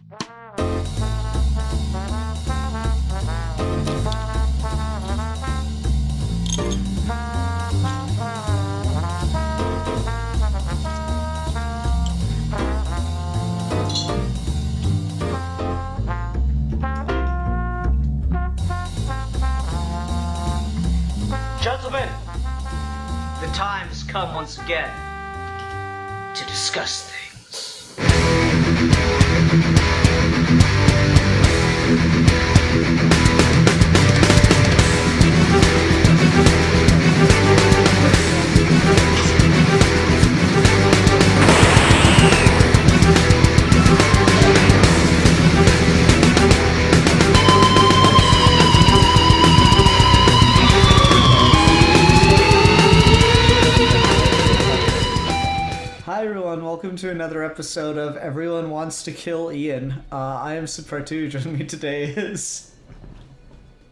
Gentlemen, the time has come once again to discuss things. Hi everyone, welcome to another episode of Everyone Wants to Kill Ian. I am Sipartu. Joining me today is...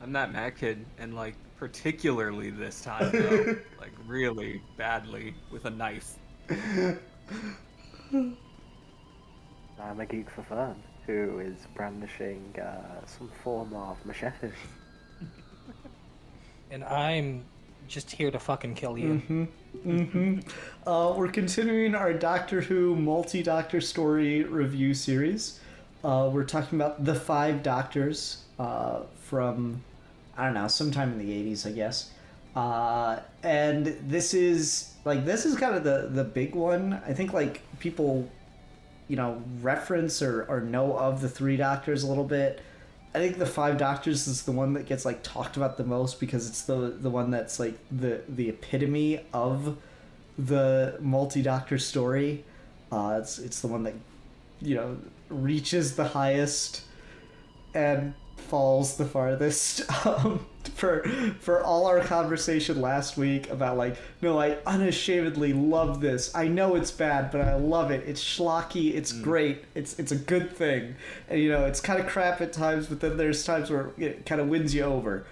I'm that mad kid, and particularly this time though, really badly with a knife. I'm a geek for fun who is brandishing some form of machete. And I'm just here to fucking kill you. We're continuing our Doctor Who multi-Doctor story review series. We're talking about the 5 Doctors from, I don't know, sometime in the 80s, I guess. And this is kind of the big one. I think people, reference or know of the 3 Doctors a little bit. I think the 5 Doctors is the one that gets talked about the most because it's the one that's the epitome of the multi-Doctor story. It's the one that reaches the highest and falls the farthest. For all our conversation last week about no, I unashamedly love this. I know it's bad, but I love it. It's schlocky. It's great. It's a good thing. And it's kind of crap at times, but then there's times where it kind of wins you over.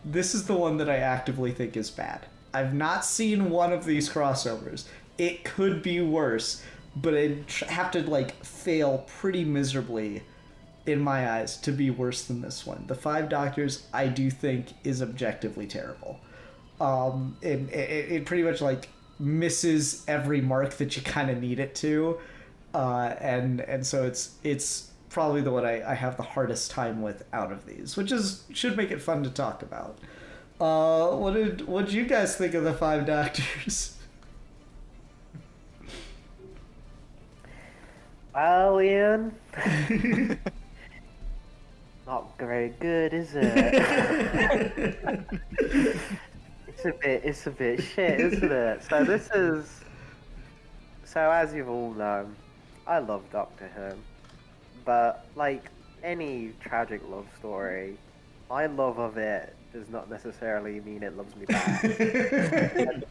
This is the one that I actively think is bad. I've not seen one of these crossovers. It could be worse, but it'd have to fail pretty miserably in my eyes to be worse than this one. The 5 Doctors, I do think, is objectively terrible. It pretty much misses every mark that you kind of need it to, and so it's probably the one I have the hardest time with out of these, which should make it fun to talk about. What did you guys think of the 5 Doctors? Well, Ian, not very good, is it? It's a bit shit, isn't it? So as you've all known, I love Doctor Who, but any tragic love story, my love of it does not necessarily mean it loves me back. and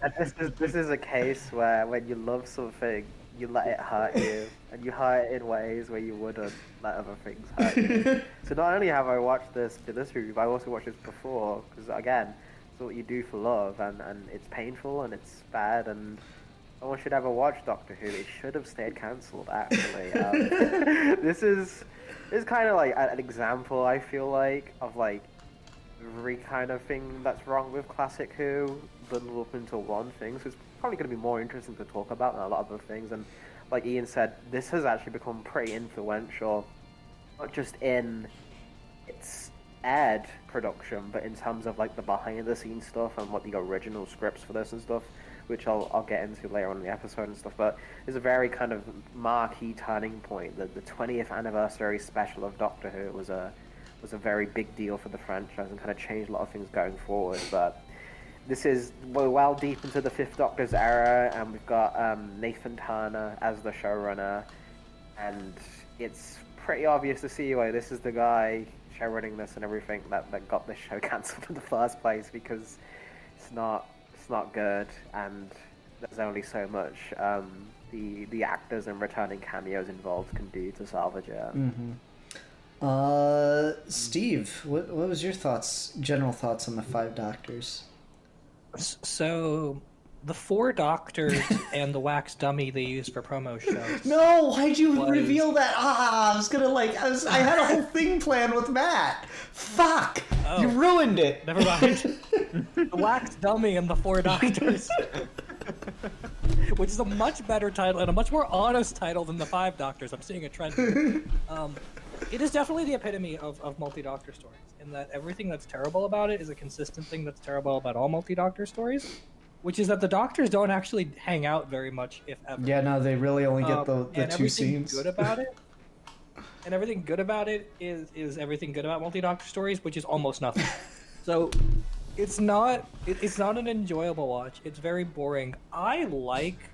this is a case where when you love something, you let it hurt you, and you hurt it in ways where you wouldn't let other things hurt you. So not only have I watched this for this review, but I also watched this before, because again, it's what you do for love, and it's painful, and it's bad, and no one should ever watch Doctor Who. It should have stayed cancelled, actually. This is kind of an example, I feel of every kind of thing that's wrong with classic Who bundled up into one thing. So it's probably going to be more interesting to talk about than a lot of other things. And like Ian said, this has actually become pretty influential, not just in its aired production, but in terms of the behind the scenes stuff and what the original scripts for this and stuff, which I'll get into later on in the episode and stuff. But it's a very kind of marquee turning point. The 20th anniversary special of Doctor Who was a very big deal for the franchise and kind of changed a lot of things going forward. But this is well deep into the 5th Doctor's era, and we've got Nathan Turner as the showrunner, and it's pretty obvious to see why this is the guy showrunning this and everything that got this show cancelled in the first place, because it's not good, and there's only so much the actors and returning cameos involved can do to salvage it. Steve, what was your general thoughts on the 5 Doctors? So, the 4 doctors and the wax dummy they used for promo shows. No, why'd you Was- reveal that? I was gonna I had a whole thing planned with Matt. Fuck! Oh. You ruined it. Never mind. The wax dummy and the 4 doctors. Which is a much better title and a much more honest title than the 5 doctors. I'm seeing a trend here. It is definitely the epitome of multi-doctor stories, in that everything that's terrible about it is a consistent thing that's terrible about all multi-doctor stories, which is that the doctors don't actually hang out very much, if ever. Yeah, no, they really only get the and 2 everything scenes. good about it, and everything good about it is everything good about multi-doctor stories, which is almost nothing. So it's not an enjoyable watch. It's very boring. I like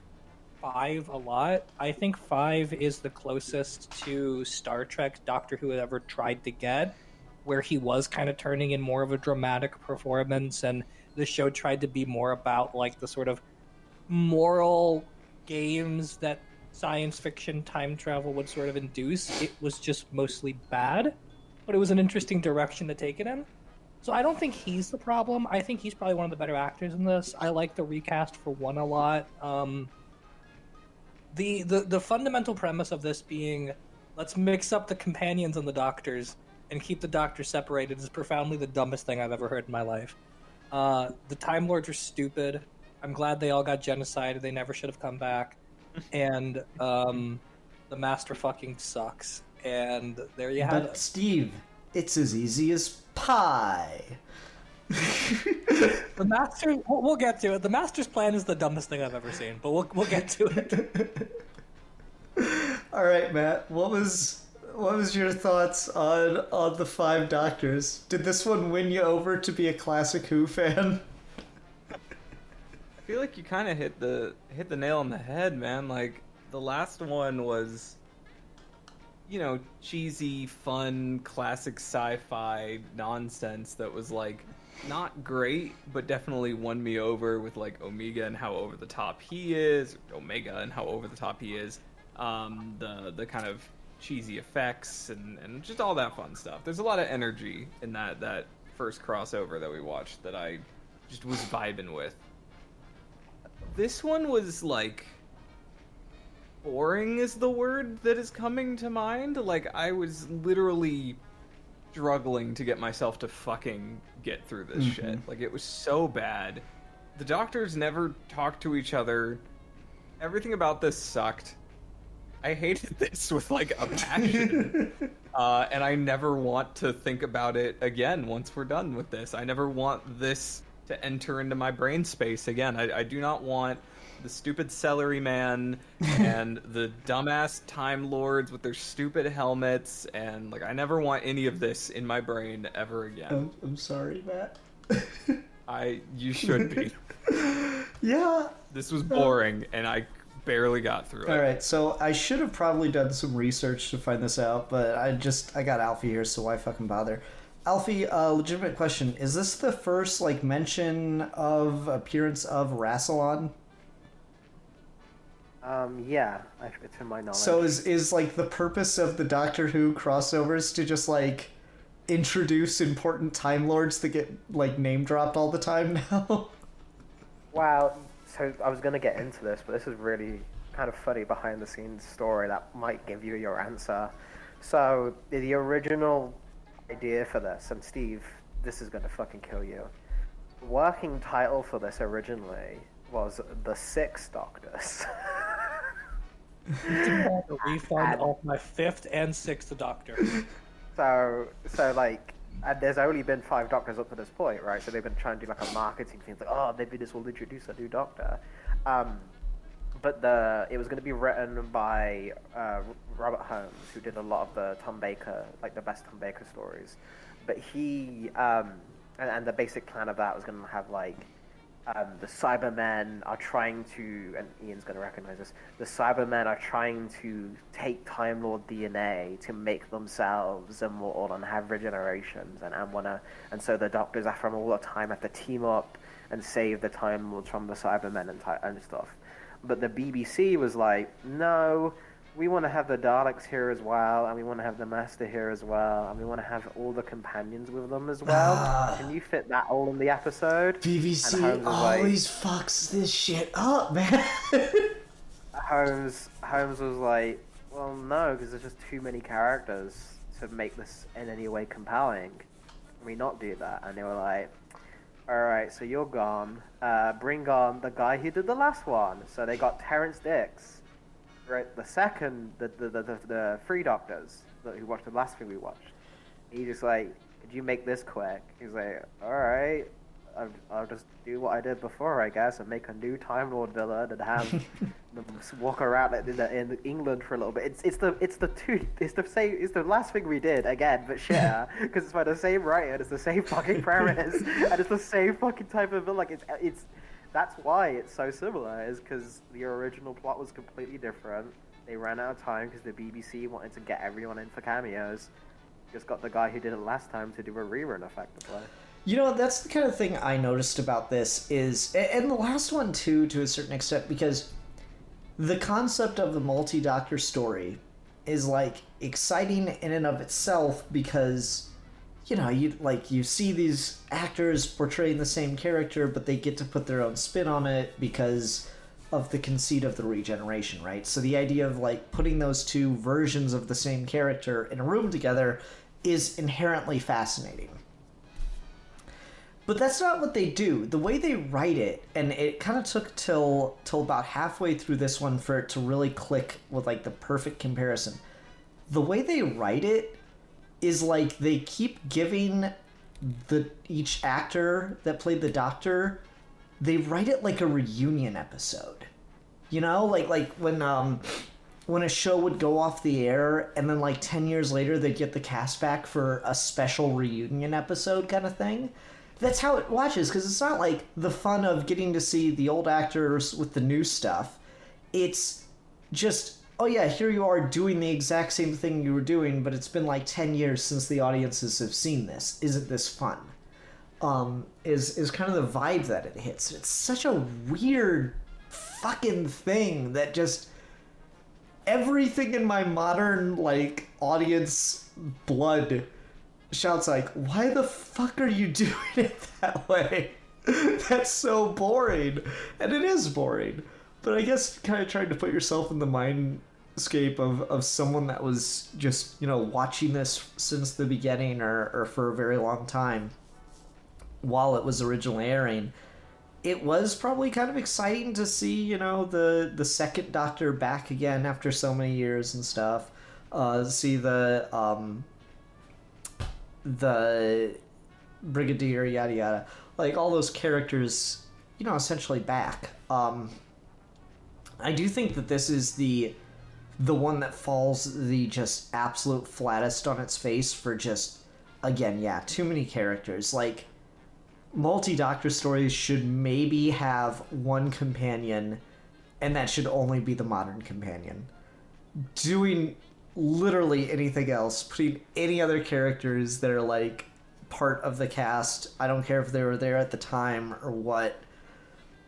5 a lot. I think 5 is the closest to Star Trek Doctor Who had ever tried to get, where he was kind of turning in more of a dramatic performance, and the show tried to be more about like the sort of moral games that science fiction time travel would sort of induce. It was just mostly bad, but it was an interesting direction to take it in. So I don't think he's the problem. I think he's probably one of the better actors in this. I like the recast for 1 a lot. The fundamental premise of this being, let's mix up the companions and the doctors and keep the doctors separated, is profoundly the dumbest thing I've ever heard in my life. The Time Lords are stupid. I'm glad they all got genocided. They never should have come back. And the Master fucking sucks. And there you have But it. Steve, it's as easy as pie. The Master, we'll get to it. The Master's plan is the dumbest thing I've ever seen, but we'll get to it. All right, Matt. What was your thoughts on the 5 doctors? Did this one win you over to be a classic Who fan? I feel like you kind of hit the nail on the head, man. Like, the last one was, cheesy, fun, classic sci-fi nonsense that was like not great, but definitely won me over with like Omega and how over the top he is, the kind of cheesy effects and just all that fun stuff. There's a lot of energy in that first crossover that we watched that I just was vibing with. This one was like, boring is the word that is coming to mind. Like, I was literally struggling to get myself to fucking get through this shit. Like, it was so bad. The doctors never talked to each other. Everything about this sucked. I hated this with like a passion. And I never want to think about it again once we're done with this. I never want this to enter into my brain space again. I do not want the stupid celery man and the dumbass Time Lords with their stupid helmets, and like, I never want any of this in my brain ever again. I'm sorry, Matt. You should be. Yeah. This was boring, and I barely got through it. All right, so I should have probably done some research to find this out, but I got Alfie here, so why fucking bother? Alfie, legitimate question: is this the first like mention of appearance of Rassilon? Yeah, to my knowledge. So is like the purpose of the Doctor Who crossovers to just like introduce important Time Lords that get like name dropped all the time now? Wow, so I was going to get into this, but this is really kind of funny behind the scenes story that might give you your answer. So the original idea for this, and Steve, this is going to fucking kill you. The working title for this originally was The Six Doctors. A refund of my 5th and 6th Doctor. So like, and there's only been 5 Doctors up to this point, right? So they've been trying to do like a marketing thing, like, oh, maybe this will introduce a new Doctor. But it was going to be written by Robert Holmes, who did a lot of the Tom Baker, like the best Tom Baker stories. But he, and the basic plan of that was going to have like, the Cybermen are trying to, and Ian's going to recognize this, the Cybermen are trying to take Time Lord DNA to make themselves immortal and have regenerations, and so the Doctors from all the time have to team up and save the Time Lords from the Cybermen and stuff. But the BBC was like, no, we want to have the Daleks here as well, and we want to have the Master here as well, and we want to have all the companions with them as well. Can you fit that all in the episode? BBC always fucks this shit up, man. Holmes was like, well, no, because there's just too many characters to make this in any way compelling. Can we not do that? And they were like, alright, so you're gone. Bring on the guy who did the last one. So they got Terrence Dicks. Right, the Three Doctors who watched the last thing we watched. He just like, could you make this quick? He's like, all right, I'll just do what I did before, I guess, and make a new Time Lord villain and have them walk around in England for a little bit. It's the last thing we did again, but shitter, because it's by the same writer, it's the same fucking premise, and it's the same fucking type of villain. Like it's. That's why it's so similar, is because the original plot was completely different. They ran out of time because the BBC wanted to get everyone in for cameos. Just got the guy who did it last time to do a rerun, effectively. You know, that's the kind of thing I noticed about this is, and the last one too, to a certain extent, because the concept of the multi-doctor story is like exciting in and of itself because, you know, you see these actors portraying the same character, but they get to put their own spin on it because of the conceit of the regeneration, right? So the idea of like putting those two versions of the same character in a room together is inherently fascinating. But that's not what they do. The way they write it, and it kind of took till about halfway through this one for it to really click with like the perfect comparison. The way they write it is like they keep giving each actor that played the Doctor, they write it like a reunion episode. You know, like when a show would go off the air and then like 10 years later they'd get the cast back for a special reunion episode kind of thing. That's how it watches, because it's not like the fun of getting to see the old actors with the new stuff. It's just, oh yeah, here you are doing the exact same thing you were doing, but it's been like 10 years since the audiences have seen this. Isn't this fun? Is kind of the vibe that it hits. It's such a weird fucking thing that just everything in my modern like audience blood shouts like, why the fuck are you doing it that way? That's so boring. And it is boring. But I guess kind of trying to put yourself in the mindscape of someone that was just, you know, watching this since the beginning or for a very long time while it was originally airing, it was probably kind of exciting to see, you know, the second Doctor back again after so many years and stuff. See the Brigadier, yada yada, like all those characters, you know, essentially back. I do think that this is the one that falls the just absolute flattest on its face for just, again, yeah, too many characters. Like, multi-Doctor stories should maybe have one companion, and that should only be the modern companion. Doing literally anything else, putting any other characters that are, like, part of the cast, I don't care if they were there at the time or what,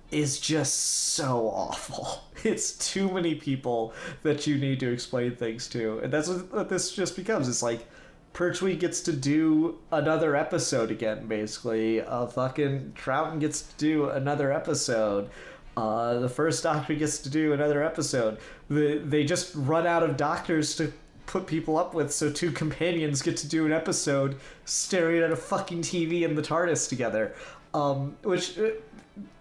is just so awful. It's too many people that you need to explain things to. And that's what this just becomes. It's like, Pertwee gets to do another episode again, basically. Fucking Troughton gets to do another episode. The first Doctor gets to do another episode. They just run out of doctors to put people up with, so two companions get to do an episode staring at a fucking TV in the TARDIS together. Which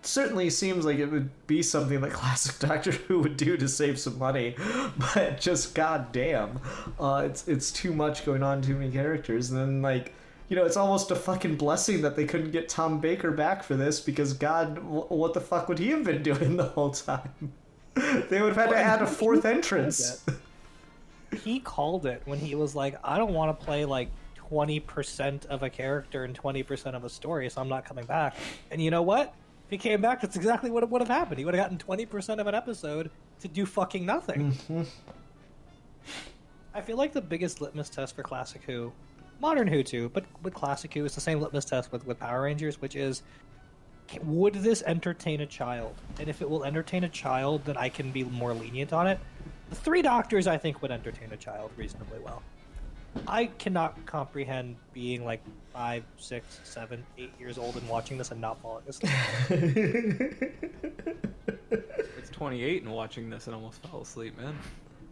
certainly seems like it would be something that classic Doctor Who would do to save some money, but just goddamn, it's too much going on, too many characters, and then, like, you know, it's almost a fucking blessing that they couldn't get Tom Baker back for this, because God, what the fuck would he have been doing the whole time? They would have had to add a fourth entrance. He called it when he was like, I don't want to play like 20% of a character and 20% of a story, so I'm not coming back. And you know what? If he came back, that's exactly what would have happened. He would have gotten 20% of an episode to do fucking nothing. Mm-hmm. I feel like the biggest litmus test for Classic Who, Modern Who too, but with Classic Who, it's the same litmus test with Power Rangers, which is, would this entertain a child? And if it will entertain a child, then I can be more lenient on it. The Three Doctors, I think, would entertain a child reasonably well. I cannot comprehend being like 5, 6, 7, 8 years old and watching this and not falling asleep. It's 28 and watching this and almost fell asleep, man.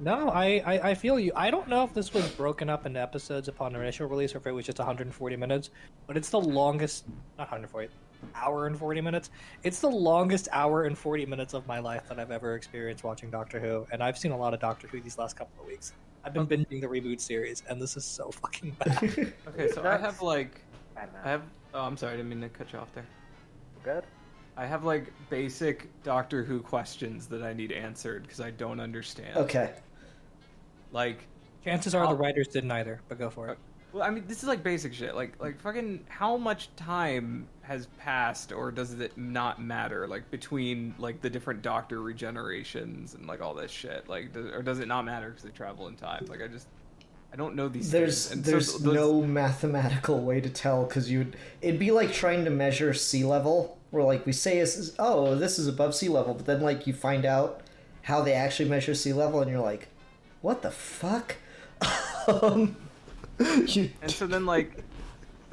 No, I feel you. I don't know if this was broken up into episodes upon initial release or if it was just 140 minutes, but it's the longest, not 140, hour and 40 minutes. It's the longest hour and 40 minutes of my life that I've ever experienced watching Doctor Who, and I've seen a lot of Doctor Who these last couple of weeks. I've been binging the reboot series, and this is so fucking bad. Okay, so I have oh, I'm sorry, I didn't mean to cut you off there. Good. I have like basic Doctor Who questions that I need answered because I don't understand. Okay. Like, Chances are the writers didn't either, but go for it. well, I mean, this is like basic shit. Like fucking, how much time has passed, or does it not matter? Like between like the different Doctor regenerations and like all this shit. Like, or does it not matter because they travel in time? Like, I don't know these things. And There's so those... no mathematical way to tell because it'd be like trying to measure sea level. Where like we say this is above sea level, but then like you find out how they actually measure sea level, and you're like, what the fuck? And so then like,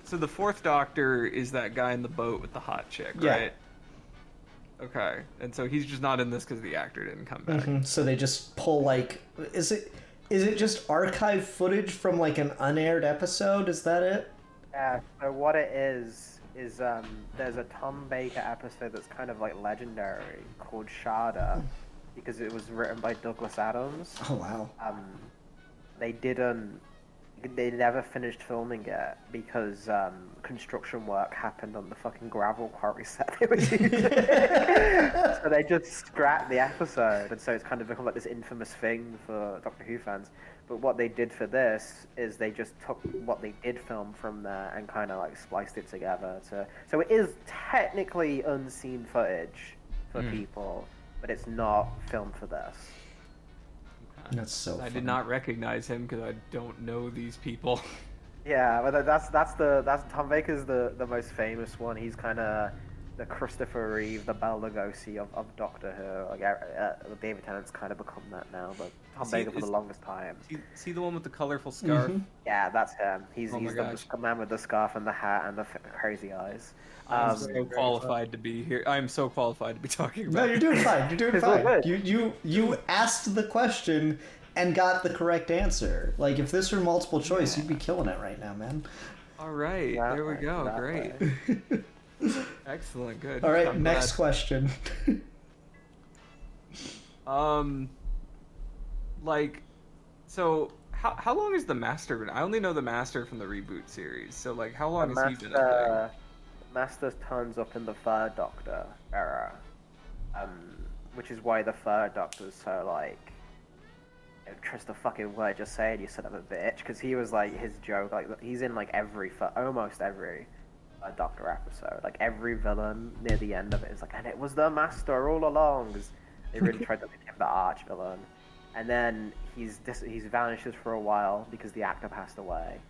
so the fourth Doctor is that guy in the boat with the hot chick, right? Okay, and so he's just not in this because the actor didn't come back. Mm-hmm. So they just pull like, is it just archive footage from like an unaired episode? Is that it? Yeah. So what it is there's a Tom Baker episode that's kind of like legendary called Shada because it was written by Douglas Adams. Oh wow. They never finished filming it because construction work happened on the fucking gravel quarry set they were using. So they just scrapped the episode, and so it's kind of become like this infamous thing for Doctor Who fans. But what they did for this is they just took what they did film from there and kind of like spliced it together. So it is technically unseen footage for people, but it's not filmed for this. That's so I funny. did not recognize him because I don't know these people. Yeah, but that's Tom Baker's the most famous one. He's kind of the Christopher Reeve, the Bela Lugosi of Doctor Who. Like David Tennant's kind of become that now, but Tom Baker for the longest time. See the one with the colorful scarf? Mm-hmm. Yeah, that's him. He's Oh my the gosh. man with the scarf and the hat and the crazy eyes. I'm so qualified to be here. I'm so qualified to be talking about. No, you're doing fine. You're doing It's all fine. good. You asked the question and got the correct answer. Like if this were multiple choice, you'd be killing it right now, man. All right, there we go. Exactly. Great. Excellent. Good. All right, I'm next glad. question. Like, so how long has the Master been? I only know the Master from the reboot series. So like, how long has he been up there? Master turns up in the Third Doctor era, which is why the Third Doctor's so like. Trust the fucking word you're saying, you son of a bitch, because he was like his joke. Like he's in like almost every Doctor episode. Like every villain near the end of it is like, and it was the Master all along. 'Cause they really tried to make him the arch villain, and then he's vanishes for a while because the actor passed away,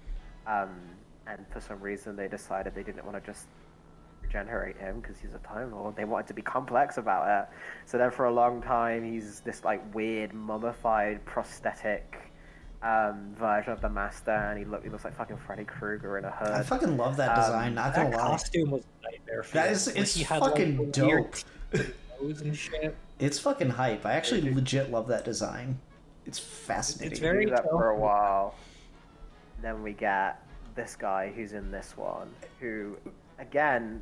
and for some reason they decided they didn't want to just regenerate him because he's a Time Lord. They wanted to be complex about it. So then for a long time he's this like weird mummified prosthetic version of the Master, and he looks like fucking Freddy Krueger in a hood. I fucking love that design. Not gonna That lie. costume was a nightmare. That is, it's fucking dope. Nose and shit. It's fucking hype. I actually legit love that design. It's fascinating. It's very do that for a tough. while. Then we get this guy who's in this one, who, again,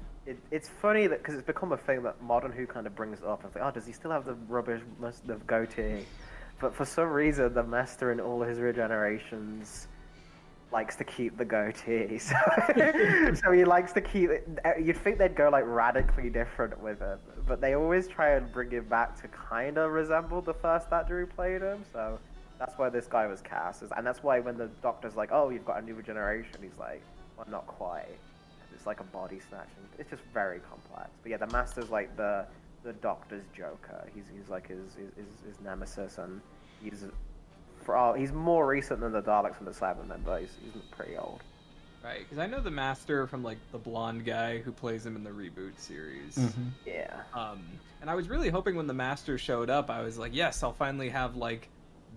it's funny that because it's become a thing that Modern Who kind of brings up. It's like, oh, does he still have the rubbish the goatee? But for some reason, the Master in all his regenerations likes to keep the goatee. So he likes to keep it. You'd think they'd go like radically different with it, but they always try and bring him back to kind of resemble the first actor who played him. So that's why this guy was cast, and that's why when the Doctor's like, "Oh, you've got a new regeneration," he's like, "Well, not quite." It's like a body snatching. It's just very complex. But yeah, the Master's like the Doctor's Joker. He's like his nemesis, and he's more recent than the Daleks and the Cybermen, but he's pretty old. Right, because I know the Master from like the blonde guy who plays him in the reboot series. Mm-hmm. Yeah. And I was really hoping when the Master showed up, I was like, yes, I'll finally have like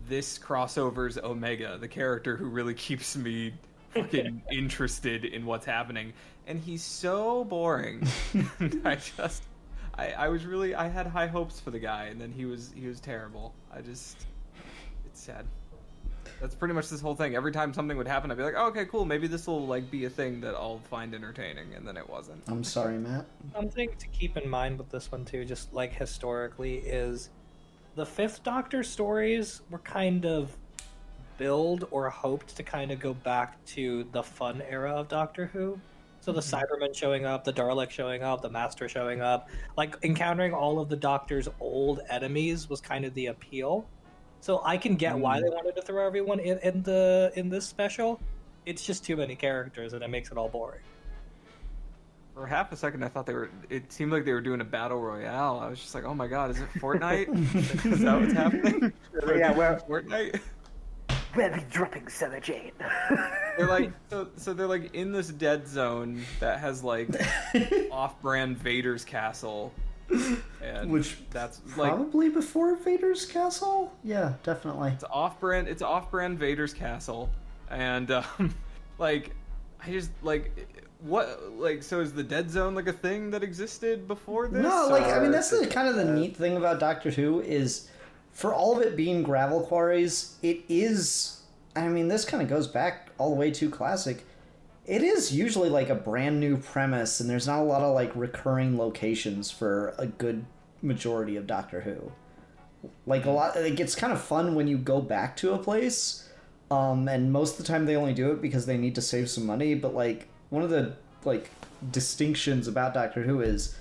this crossover's Omega, the character who really keeps me fucking interested in what's happening, and he's so boring. I had high hopes for the guy, and then he was terrible. It's sad. That's pretty much this whole thing. Every time something would happen, I'd be like, oh, okay, cool, maybe this will like be a thing that I'll find entertaining, and then it wasn't. I'm sorry, Matt. Something to keep in mind with this one too, just like historically, is the Fifth Doctor stories were kind of billed or hoped to kind of go back to the fun era of Doctor Who. So the Cybermen showing up, the Dalek showing up, the Master showing up, like encountering all of the Doctor's old enemies was kind of the appeal. So I can get why they wanted to throw everyone in this special. It's just too many characters, and it makes it all boring. For half a second, I thought it seemed like they were doing a battle royale. I was just like, oh my god, is it Fortnite? Is that what's happening? Yeah, Fortnite? we'll be dropping Sarah Jane. They're like, so they're like in this dead zone that has like off-brand Vader's castle. And Which that's like probably before Vader's castle? Yeah, definitely. it's off-brand Vader's castle. And like I just like what like so is the dead zone like a thing that existed before this? No, like I mean that's or- the kind of the neat thing about Doctor Who is for all of it being gravel quarries, it is I mean this kind of goes back all the way to classic. It is usually like a brand new premise, and there's not a lot of like recurring locations for a good majority of Doctor Who. Like a lot, like it's kind of fun when you go back to a place, and most of the time they only do it because they need to save some money. But like one of the like distinctions about Doctor Who is,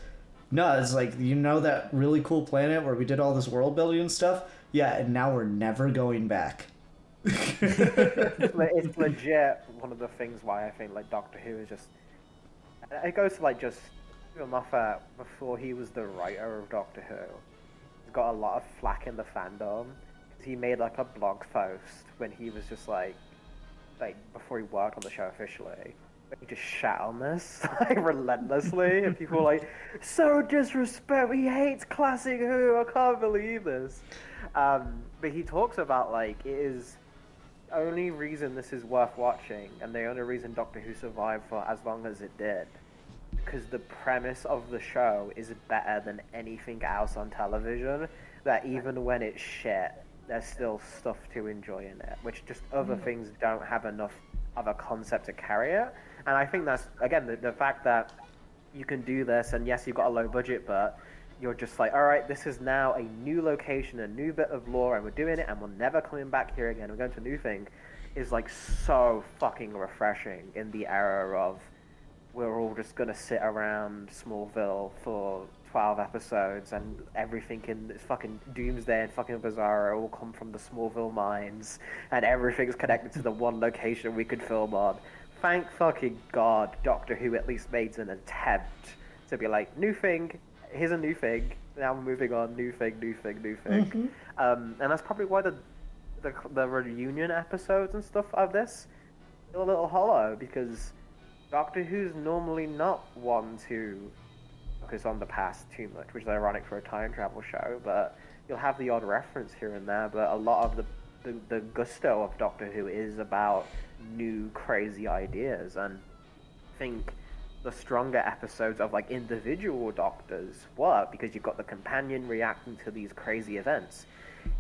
no, it's like you know that really cool planet where we did all this world building and stuff. Yeah, and now we're never going back. It's legit one of the things why I think like Doctor Who is just it goes to like just Moffat before he was the writer of Doctor Who. He's got a lot of flack in the fandom because he made like a blog post when he was just like before he worked on the show officially. He just shat on this like relentlessly, and people were like, so disrespectful. He hates classic Who. I can't believe this. But he talks about like it is. Only reason this is worth watching, and the only reason Doctor Who survived for as long as it did, because the premise of the show is better than anything else on television, that even when it's shit, there's still stuff to enjoy in it, which just other things don't have enough of a concept to carry it. And I think that's, again, the fact that you can do this, and yes, you've got a low budget, but you're just like, alright, this is now a new location, a new bit of lore, and we're doing it, and we're never coming back here again, we're going to a new thing, is like so fucking refreshing in the era of we're all just gonna sit around Smallville for 12 episodes, and everything in this fucking Doomsday and fucking Bizarro all come from the Smallville mines, and everything's connected to the one location we could film on. Thank fucking God Doctor Who at least made an attempt to be like, new thing, here's a new thing, now we're moving on, new thing. And that's probably why the reunion episodes and stuff of this feel a little hollow, because Doctor Who's normally not one to focus on the past too much, which is ironic for a time travel show, but you'll have the odd reference here and there, but a lot of the gusto of Doctor Who is about new crazy ideas, and I think the stronger episodes of like individual doctors work because you've got the companion reacting to these crazy events.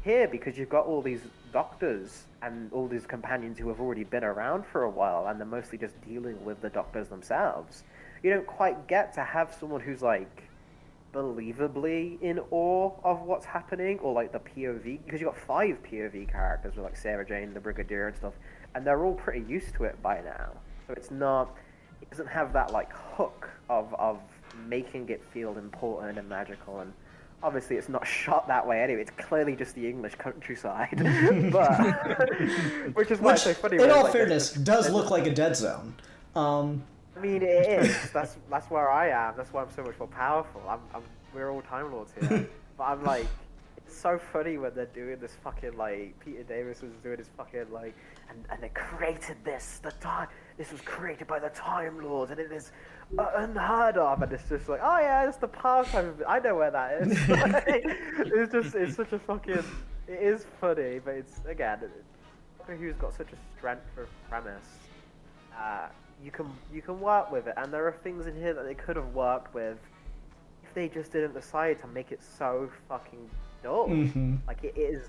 Here, because you've got all these doctors and all these companions who have already been around for a while and they're mostly just dealing with the doctors themselves, you don't quite get to have someone who's like believably in awe of what's happening, or like the POV, because you've got 5 POV characters with like Sarah Jane, the Brigadier and stuff, and they're all pretty used to it by now. So it doesn't have that like hook of making it feel important and magical, and obviously it's not shot that way anyway, it's clearly just the English countryside. But which is why it's so funny. In all fairness, does look like a dead zone. I mean, it is. That's where I am. That's why I'm so much more powerful. We're all Time Lords here. But I'm like, it's so funny when they're doing this fucking like Peter Davis was doing his fucking like, and they created this. This was created by the Time Lords, and it is unheard of. And it's just like, oh yeah, it's the past. I know where that is. It's such a fucking. it is funny, but it's again, Doctor Who's got such a strength of premise. You can work with it, and there are things in here that they could have worked with if they just didn't decide to make it so fucking dull. Like it is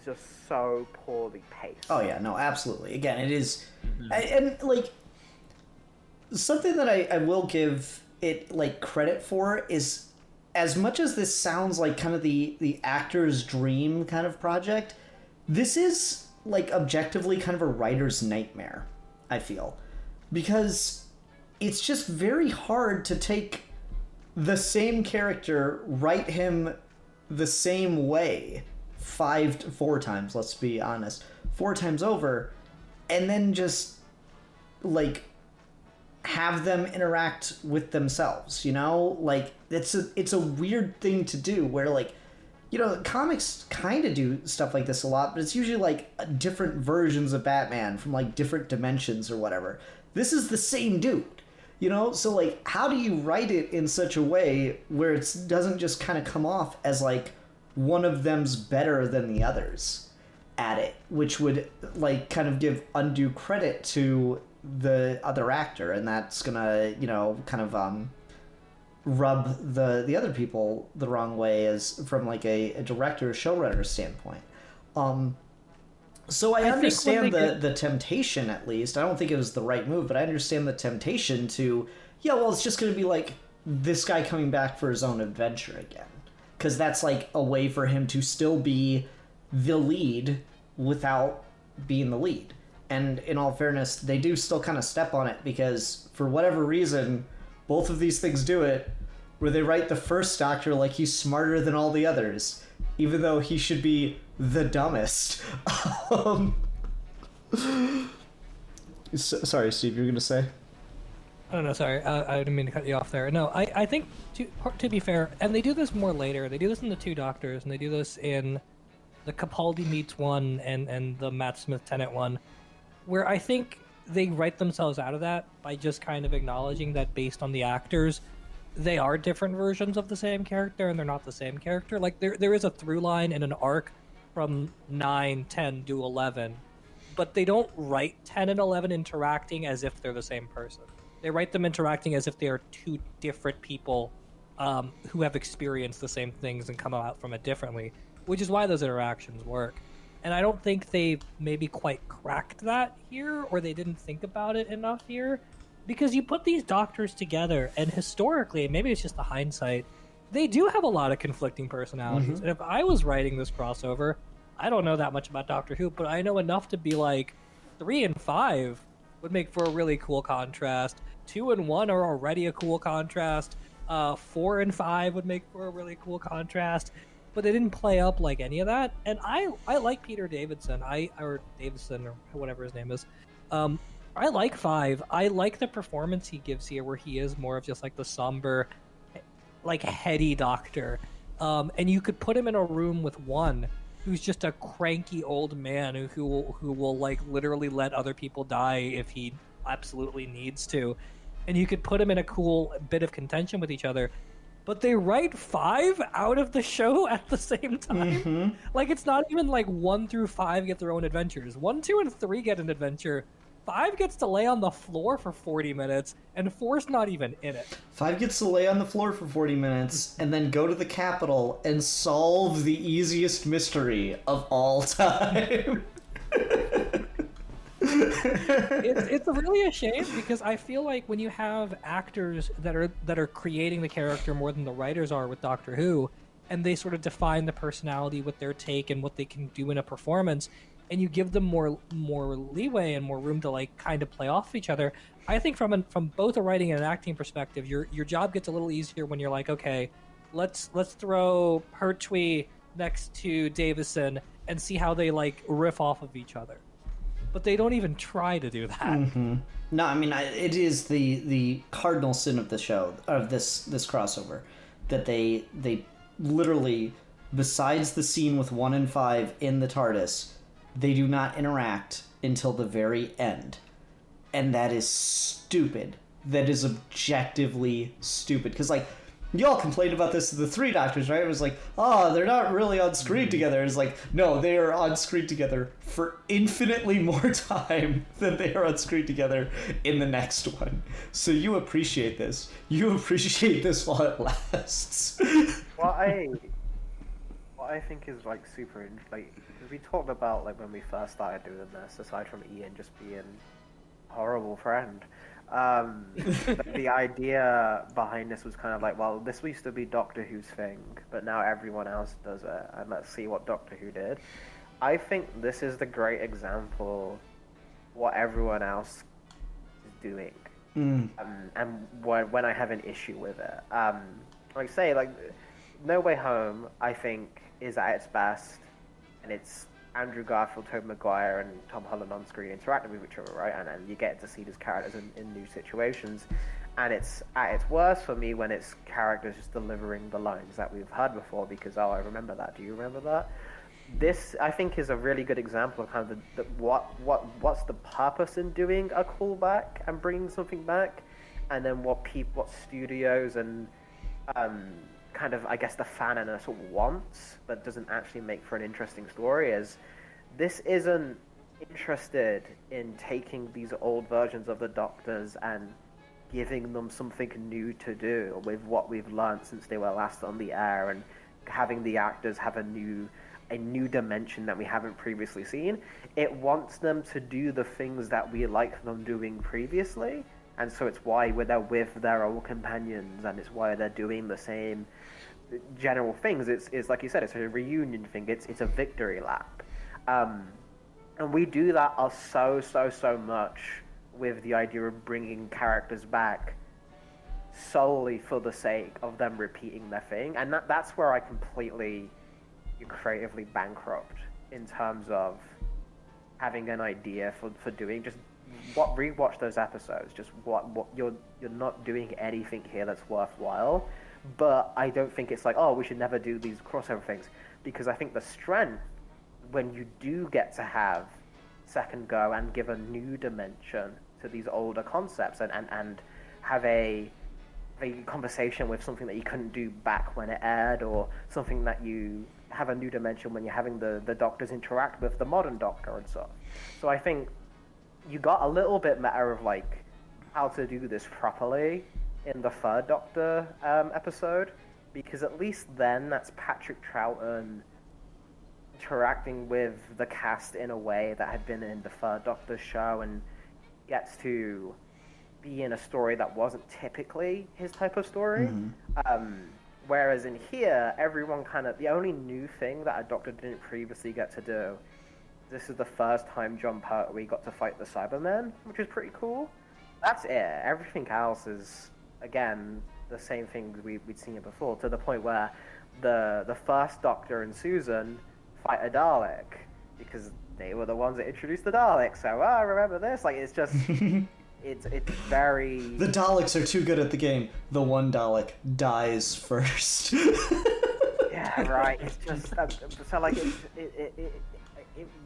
just so poorly paced. Oh yeah, no, absolutely. Again, it is, and like something that I will give it like credit for is, as much as this sounds like kind of the actor's dream kind of project, this is like objectively kind of a writer's nightmare, I feel, because it's just very hard to take the same character, write him the same way 4 times, let's be honest, 4 times over, and then just like have them interact with themselves, you know? Like it's a weird thing to do, where like, you know, comics kind of do stuff like this a lot, but it's usually like different versions of Batman from like different dimensions or whatever. This is the same dude, you know? So like, how do you write it in such a way where it doesn't just kind of come off as like one of them's better than the others at it, which would like kind of give undue credit to the other actor, and that's gonna, you know, kind of rub the other people the wrong way, as from like a director, showrunner standpoint. So I understand the temptation, at least. I don't think it was the right move, but I understand the temptation to, yeah, well, it's just gonna be like this guy coming back for his own adventure again, because that's like a way for him to still be the lead without being the lead. And in all fairness, they do still kind of step on it, because for whatever reason, both of these things do it, where they write the first Doctor like he's smarter than all the others, even though he should be the dumbest. Sorry, Steve, you were going to say? Oh, no, sorry. I didn't mean to cut you off there. No, I think, to be fair, and they do this more later. They do this in the Two Doctors, and they do this in the Capaldi Meets one and the Matt Smith-Tennant one, where I think they write themselves out of that by just kind of acknowledging that based on the actors, they are different versions of the same character, and they're not the same character. Like, there is a through line and an arc from 9, 10 to 11, but they don't write 10 and 11 interacting as if they're the same person. They write them interacting as if they are two different people who have experienced the same things and come out from it differently, which is why those interactions work. And I don't think they maybe quite cracked that here, or they didn't think about it enough here, because you put these Doctors together, and historically, maybe it's just the hindsight, they do have a lot of conflicting personalities. And if I was writing this crossover, I don't know that much about Doctor Who, but I know enough to be like, 3 and 5 would make for a really cool contrast. 2 and 1 are already a cool contrast. 4 and 5 would make for a really cool contrast. But they didn't play up like any of that. And I like Peter Davidson. Or Davison, or whatever his name is. I like 5. I like the performance he gives here, where he is more of just like the somber, like heady Doctor. And you could put him in a room with 1 who's just a cranky old man who will like literally let other people die if he absolutely needs to. And you could put him in a cool bit of contention with each other. But they write 5 out of the show at the same time. Like, it's not even like 1 through 5 get their own adventures. 1, 2, and 3 get an adventure. 5 gets to lay on the floor for 40 minutes, and 4's not even in it. 5 gets to lay on the floor for 40 minutes, and then go to the Capitol and solve the easiest mystery of all time. It's really a shame, because I feel like when you have actors that are creating the character more than the writers are with Doctor Who, and they sort of define the personality with their take and what they can do in a performance, and you give them more leeway and more room to like kind of play off each other, I think from both a writing and an acting perspective, your job gets a little easier when you're like, okay, let's throw Pertwee next to Davison and see how they like riff off of each other. But they don't even try to do that. No, I mean, it is the cardinal sin of the show, of this crossover, that they literally, besides the scene with 1 and 5 in the TARDIS, they do not interact until the very end. And that is stupid. That is objectively stupid. Because, like, y'all complained about this to the three doctors, right? It was like, oh, they're not really on screen together. It's like, no, they are on screen together for infinitely more time than they are on screen together in the next one. So you appreciate this. You appreciate this while it lasts. What I think is like super like we talked about like when we first started doing this, aside from Ian just being a horrible friend. The idea behind this was kind of like, well, this used to be Doctor Who's thing, but now everyone else does it, and let's see what Doctor Who did. I think this is the great example what everyone else is doing, and when I have an issue with it, like say like No Way Home, I think is at its best, and it's Andrew Garfield, Tobey Maguire, and Tom Holland on screen interacting with each other, right? And you get to see these characters in new situations. And it's at its worst for me when it's characters just delivering the lines that we've heard before because, oh, I remember that. Do you remember that? This, I think, is a really good example of kind of what's the purpose in doing a callback and bringing something back, and then what studios and kind of, I guess, the fan in us wants, but doesn't actually make for an interesting story, is this isn't interested in taking these old versions of the Doctors and giving them something new to do with what we've learned since they were last on the air, and having the actors have a new dimension that we haven't previously seen. It wants them to do the things that we liked them doing previously, and so it's why they're with their old companions, and it's why they're doing the same general things. It's like you said, it's a reunion thing. It's a victory lap, and we do that so much with the idea of bringing characters back solely for the sake of them repeating their thing, and that's where I completely creatively bankrupt in terms of having an idea for doing just rewatch those episodes. Just what you're not doing anything here that's worthwhile. But I don't think it's like, oh, we should never do these crossover things, because I think the strength when you do get to have second go and give a new dimension to these older concepts and have a conversation with something that you couldn't do back when it aired, or something that you have a new dimension when you're having the Doctors interact with the modern Doctor and stuff. So I think you got a little bit matter of like how to do this properly in the third Doctor episode, because at least then that's Patrick Troughton interacting with the cast in a way that had been in the third Doctor show, and gets to be in a story that wasn't typically his type of story. Whereas in here, everyone kind of, the only new thing that a Doctor didn't previously get to do, this is the first time John Pertwee got to fight the Cybermen, which is pretty cool. That's it. Everything else is, again, the same things we'd seen it before, to the point where the first Doctor and Susan fight a Dalek, because they were the ones that introduced the Daleks, so, I remember this. Like, it's just... It's very... The Daleks are too good at the game. The one Dalek dies first. Yeah, right. It's just... so, like,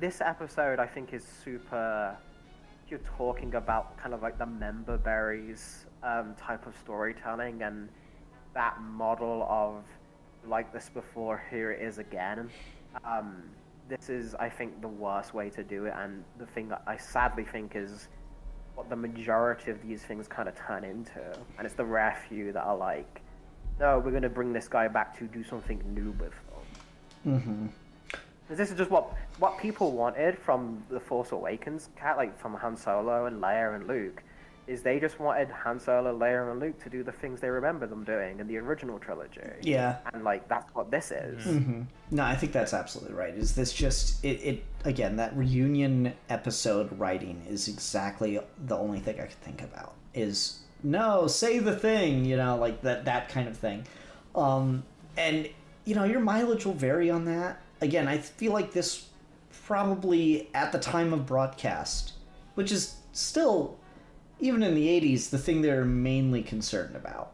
this episode, I think, is super... You're talking about kind of like the member berries type of storytelling, and that model of like this before, here it is again. This is, I think, the worst way to do it, and the thing that I sadly think is what the majority of these things kind of turn into. And it's the rare few that are like, no, we're going to bring this guy back to do something new with them. This is just what people wanted from The Force Awakens, like from Han Solo and Leia and Luke, is they just wanted Han Solo, Leia, and Luke to do the things they remember them doing in the original trilogy. Yeah. And, like, that's what this is. No, I think that's absolutely right. Is this just... It again, that reunion episode writing is exactly the only thing I could think about. Is, no, say the thing, like that kind of thing. And, your mileage will vary on that. Again, I feel like this probably, at the time of broadcast, which is still... even in the 80s, the thing they're mainly concerned about.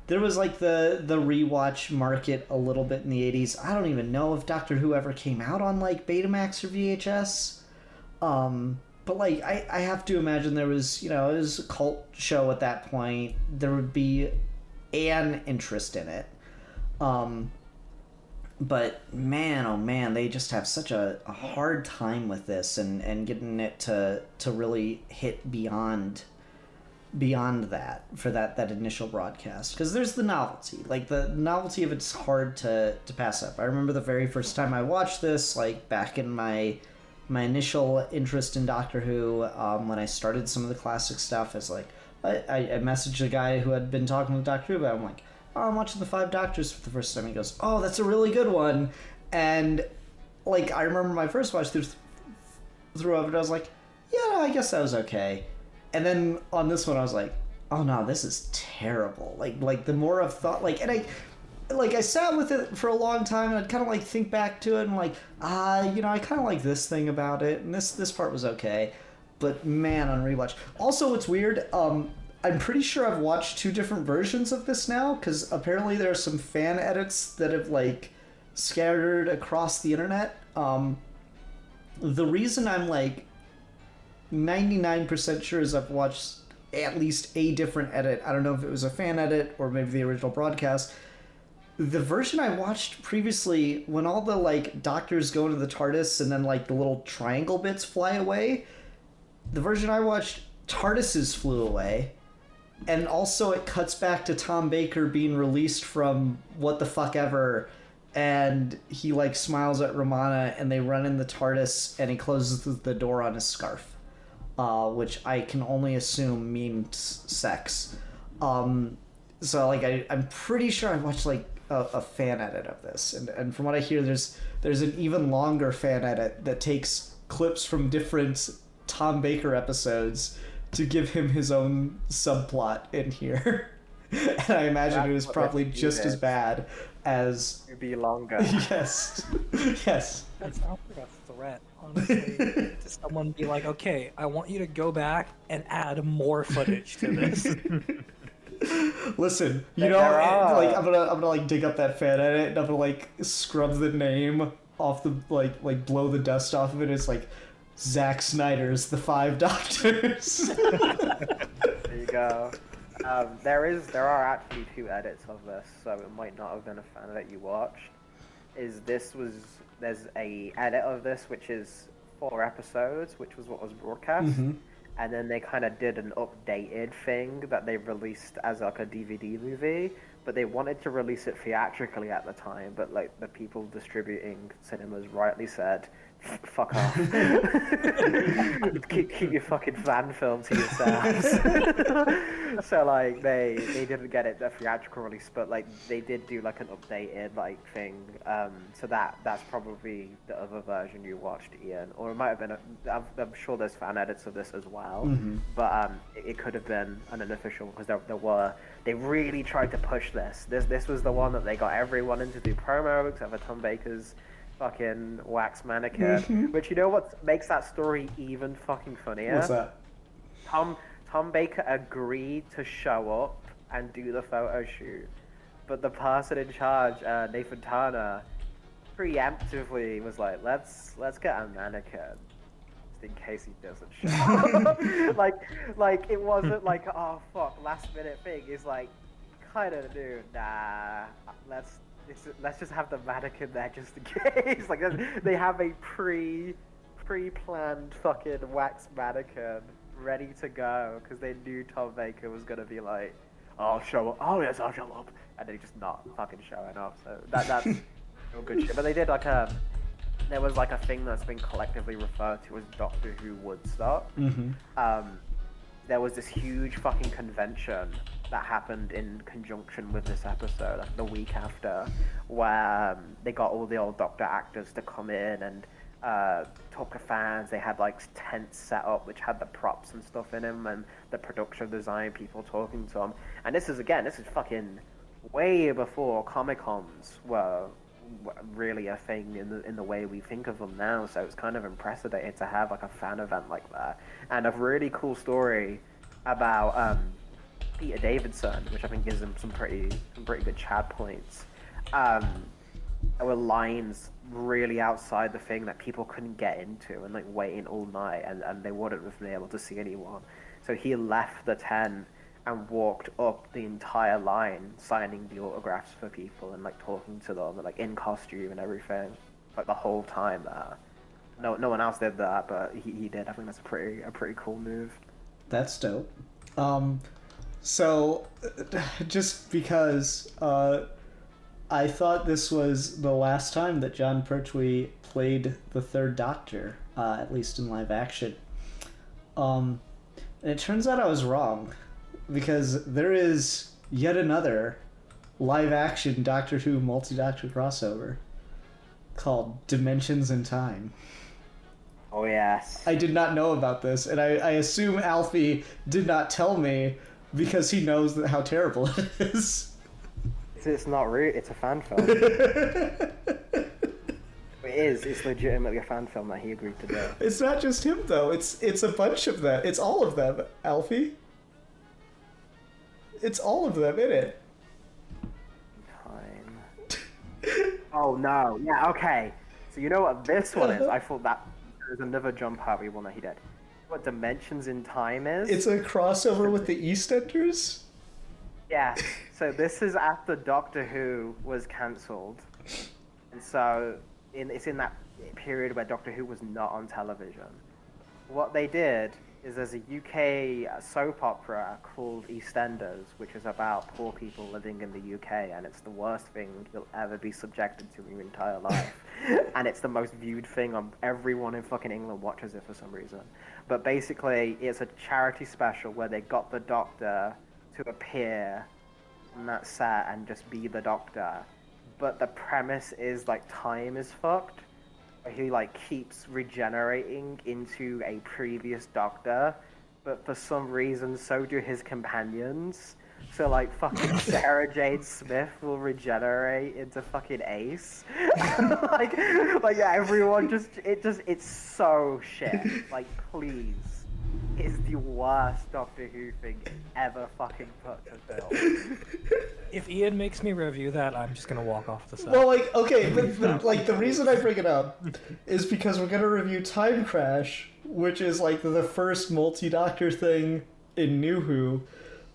There was like the rewatch market a little bit in the 80s. I don't even know if Doctor Who ever came out on like Betamax or VHS. But like I have to imagine there was, it was a cult show at that point. There would be an interest in it. But man, oh man, they just have such a hard time with this and getting it to really hit beyond that for that initial broadcast, because there's the novelty, like the novelty of it's hard to pass up. I remember the very first time I watched this, like back in my initial interest in Doctor Who, when I started some of the classic stuff, is like I messaged a guy who had been talking with Doctor Who about it. I'm like, oh, I'm watching the Five Doctors for the first time. He goes, oh, that's a really good one. And like I remember my first watch through of it, I was like, yeah, I guess that was okay. And then on this one, I was like, oh no, this is terrible. Like the more I've thought, like, and I sat with it for a long time, and I'd kind of like think back to it, and like, you know, I kind of like this thing about it, and this part was okay. But man, on rewatch. Also, what's weird, I'm pretty sure I've watched 2 different versions of this now, because apparently there are some fan edits that have like scattered across the internet. The reason I'm like 99% sure is I've watched at least a different edit. I don't know if it was a fan edit or maybe the original broadcast. The version I watched previously, when all the like doctors go into the TARDIS and then like the little triangle bits fly away, the version I watched, TARDISes flew away. And also it cuts back to Tom Baker being released from what the fuck ever, and he like smiles at Romana and they run in the TARDIS and he closes the door on his scarf. Which I can only assume means sex. So like I'm pretty sure I watched like a fan edit of this, and from what I hear, there's an even longer fan edit that takes clips from different Tom Baker episodes to give him his own subplot in here. And I imagine it was probably just as bad as... It'd be longer. Yes. Yes. That sounds like a threat, honestly. To someone be like, okay, I want you to go back and add more footage to this. Listen, you know, like I'm gonna like dig up that fan edit and I'm gonna like scrub the name off the like blow the dust off of it. It's like Zack Snyder's The Five Doctors. There you go. There are actually 2 edits of this, so it might not have been a fan that you watched. There's a edit of this which is 4 episodes, which was what was broadcast, and then they kind of did an updated thing that they released as like a DVD movie, but they wanted to release it theatrically at the time, but like the people distributing cinemas rightly said, fuck off. keep your fucking fan film to yourselves. So like they didn't get it the theatrical release, but like they did do like an updated like thing. So that's probably the other version you watched, Ian, or it might have been. I'm sure there's fan edits of this as well, but it could have been an unofficial, because they really tried to push this. This was the one that they got everyone in to do promo, except for Tom Baker's fucking wax mannequin. But you know what makes that story even fucking funnier? What's that? Tom Baker agreed to show up and do the photo shoot, but the person in charge, Nathan Turner, preemptively was like, let's get a mannequin just in case he doesn't show up. like it wasn't like, oh fuck, last minute thing. It's like, kind of dude, nah, let's just have the mannequin there just in case. Like they have a pre-planned fucking wax mannequin ready to go because they knew Tom Baker was gonna be like, I'll show up. Oh yes, I'll show up, and then he just not fucking showing up. So that's real good shit. But they did like there was like a thing that's been collectively referred to as Doctor Who Woodstock. There was this huge fucking convention that happened in conjunction with this episode, like the week after, where they got all the old Doctor actors to come in and talk to fans. They had like tents set up which had the props and stuff in them, and the production design people talking to them. And this is fucking way before Comic-Cons were really a thing in the way we think of them now. So it's kind of unprecedented to have like a fan event like that, and a really cool story about Peter Davidson, which I think gives him some pretty good chat points. There were lines really outside the thing that people couldn't get into, and like waiting all night, and they wouldn't have been able to see anyone. So he left the tent and walked up the entire line signing the autographs for people and like talking to them and like in costume and everything, like the whole time there. No one else did that, but he did. I think that's a pretty cool move. That's dope. So, just because I thought this was the last time that John Pertwee played the Third Doctor, at least in live action. And it turns out I was wrong, because there is yet another live action Doctor Who multi-Doctor crossover called Dimensions in Time. Oh yes. I did not know about this, and I assume Alfie did not tell me because he knows how terrible it is. It's not real. It's a fan film. It is. It's legitimately a fan film that he agreed to do. It's not just him though. It's a bunch of them. It's all of them, Alfie. It's all of them in it. Time. Oh no. Yeah. Okay. So you know what this one is? I thought that there's another John Pertwee one that he did. What Dimensions in Time is? It's a crossover with the EastEnders? Yeah. So this is after Doctor Who was cancelled. And so it's in that period where Doctor Who was not on television. What they did is there's a UK soap opera called EastEnders, which is about poor people living in the UK, and it's the worst thing you'll ever be subjected to in your entire life. And it's the most viewed thing on everyone in fucking England watches it for some reason. But basically, it's a charity special where they got the Doctor to appear on that set and just be the Doctor. But the premise is like time is fucked. He like keeps regenerating into a previous Doctor, but for some reason so do his companions. So like fucking Sarah Jane Smith will regenerate into fucking Ace. like yeah, everyone it's so shit. Like please. It's the worst Doctor Who thing ever fucking put to film. If Ian makes me review that, I'm just gonna walk off the set. Well, like, okay, but like the reason I bring it up is because we're gonna review Time Crash, which is like the first multi-Doctor thing in New Who,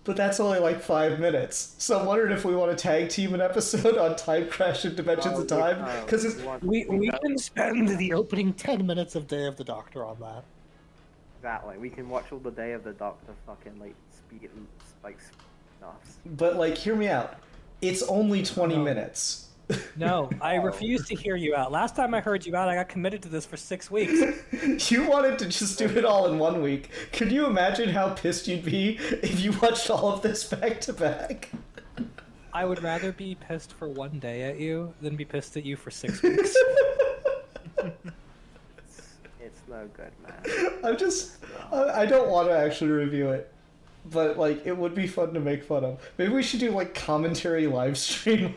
but that's only like 5 minutes. So I'm wondering if we want to tag team an episode on Time Crash and Dimensions of Time, because it's we can spend the opening 10 minutes of Day of the Doctor on that. Exactly. We can watch all the Day of the Doctor fucking like speed like spin-offs. But like, hear me out. It's only 20 minutes. No, I refuse to hear you out. Last time I heard you out, I got committed to this for 6 weeks. You wanted to just do it all in 1 week. Could you imagine how pissed you'd be if you watched all of this back to back? I would rather be pissed for 1 day at you than be pissed at you for 6 weeks. It's no good, man. I don't want to actually review it, but like it would be fun to make fun of. Maybe we should do like commentary live stream.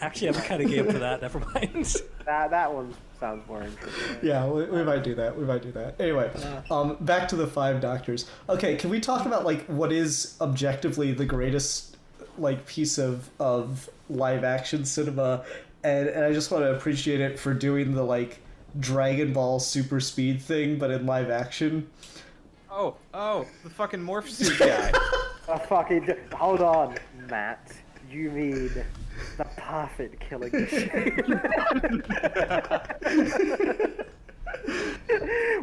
Actually, I'm kind of game for that. Never mind. That one sounds more interesting. Yeah, we might do that. Anyway, back to the 5 Doctors. Okay, can we talk about like what is objectively the greatest like piece of live action cinema? And I just want to appreciate it for doing the like Dragon Ball super speed thing, but in live action. Oh, the fucking morph suit guy. Hold on, Matt. You mean the perfect killing machine?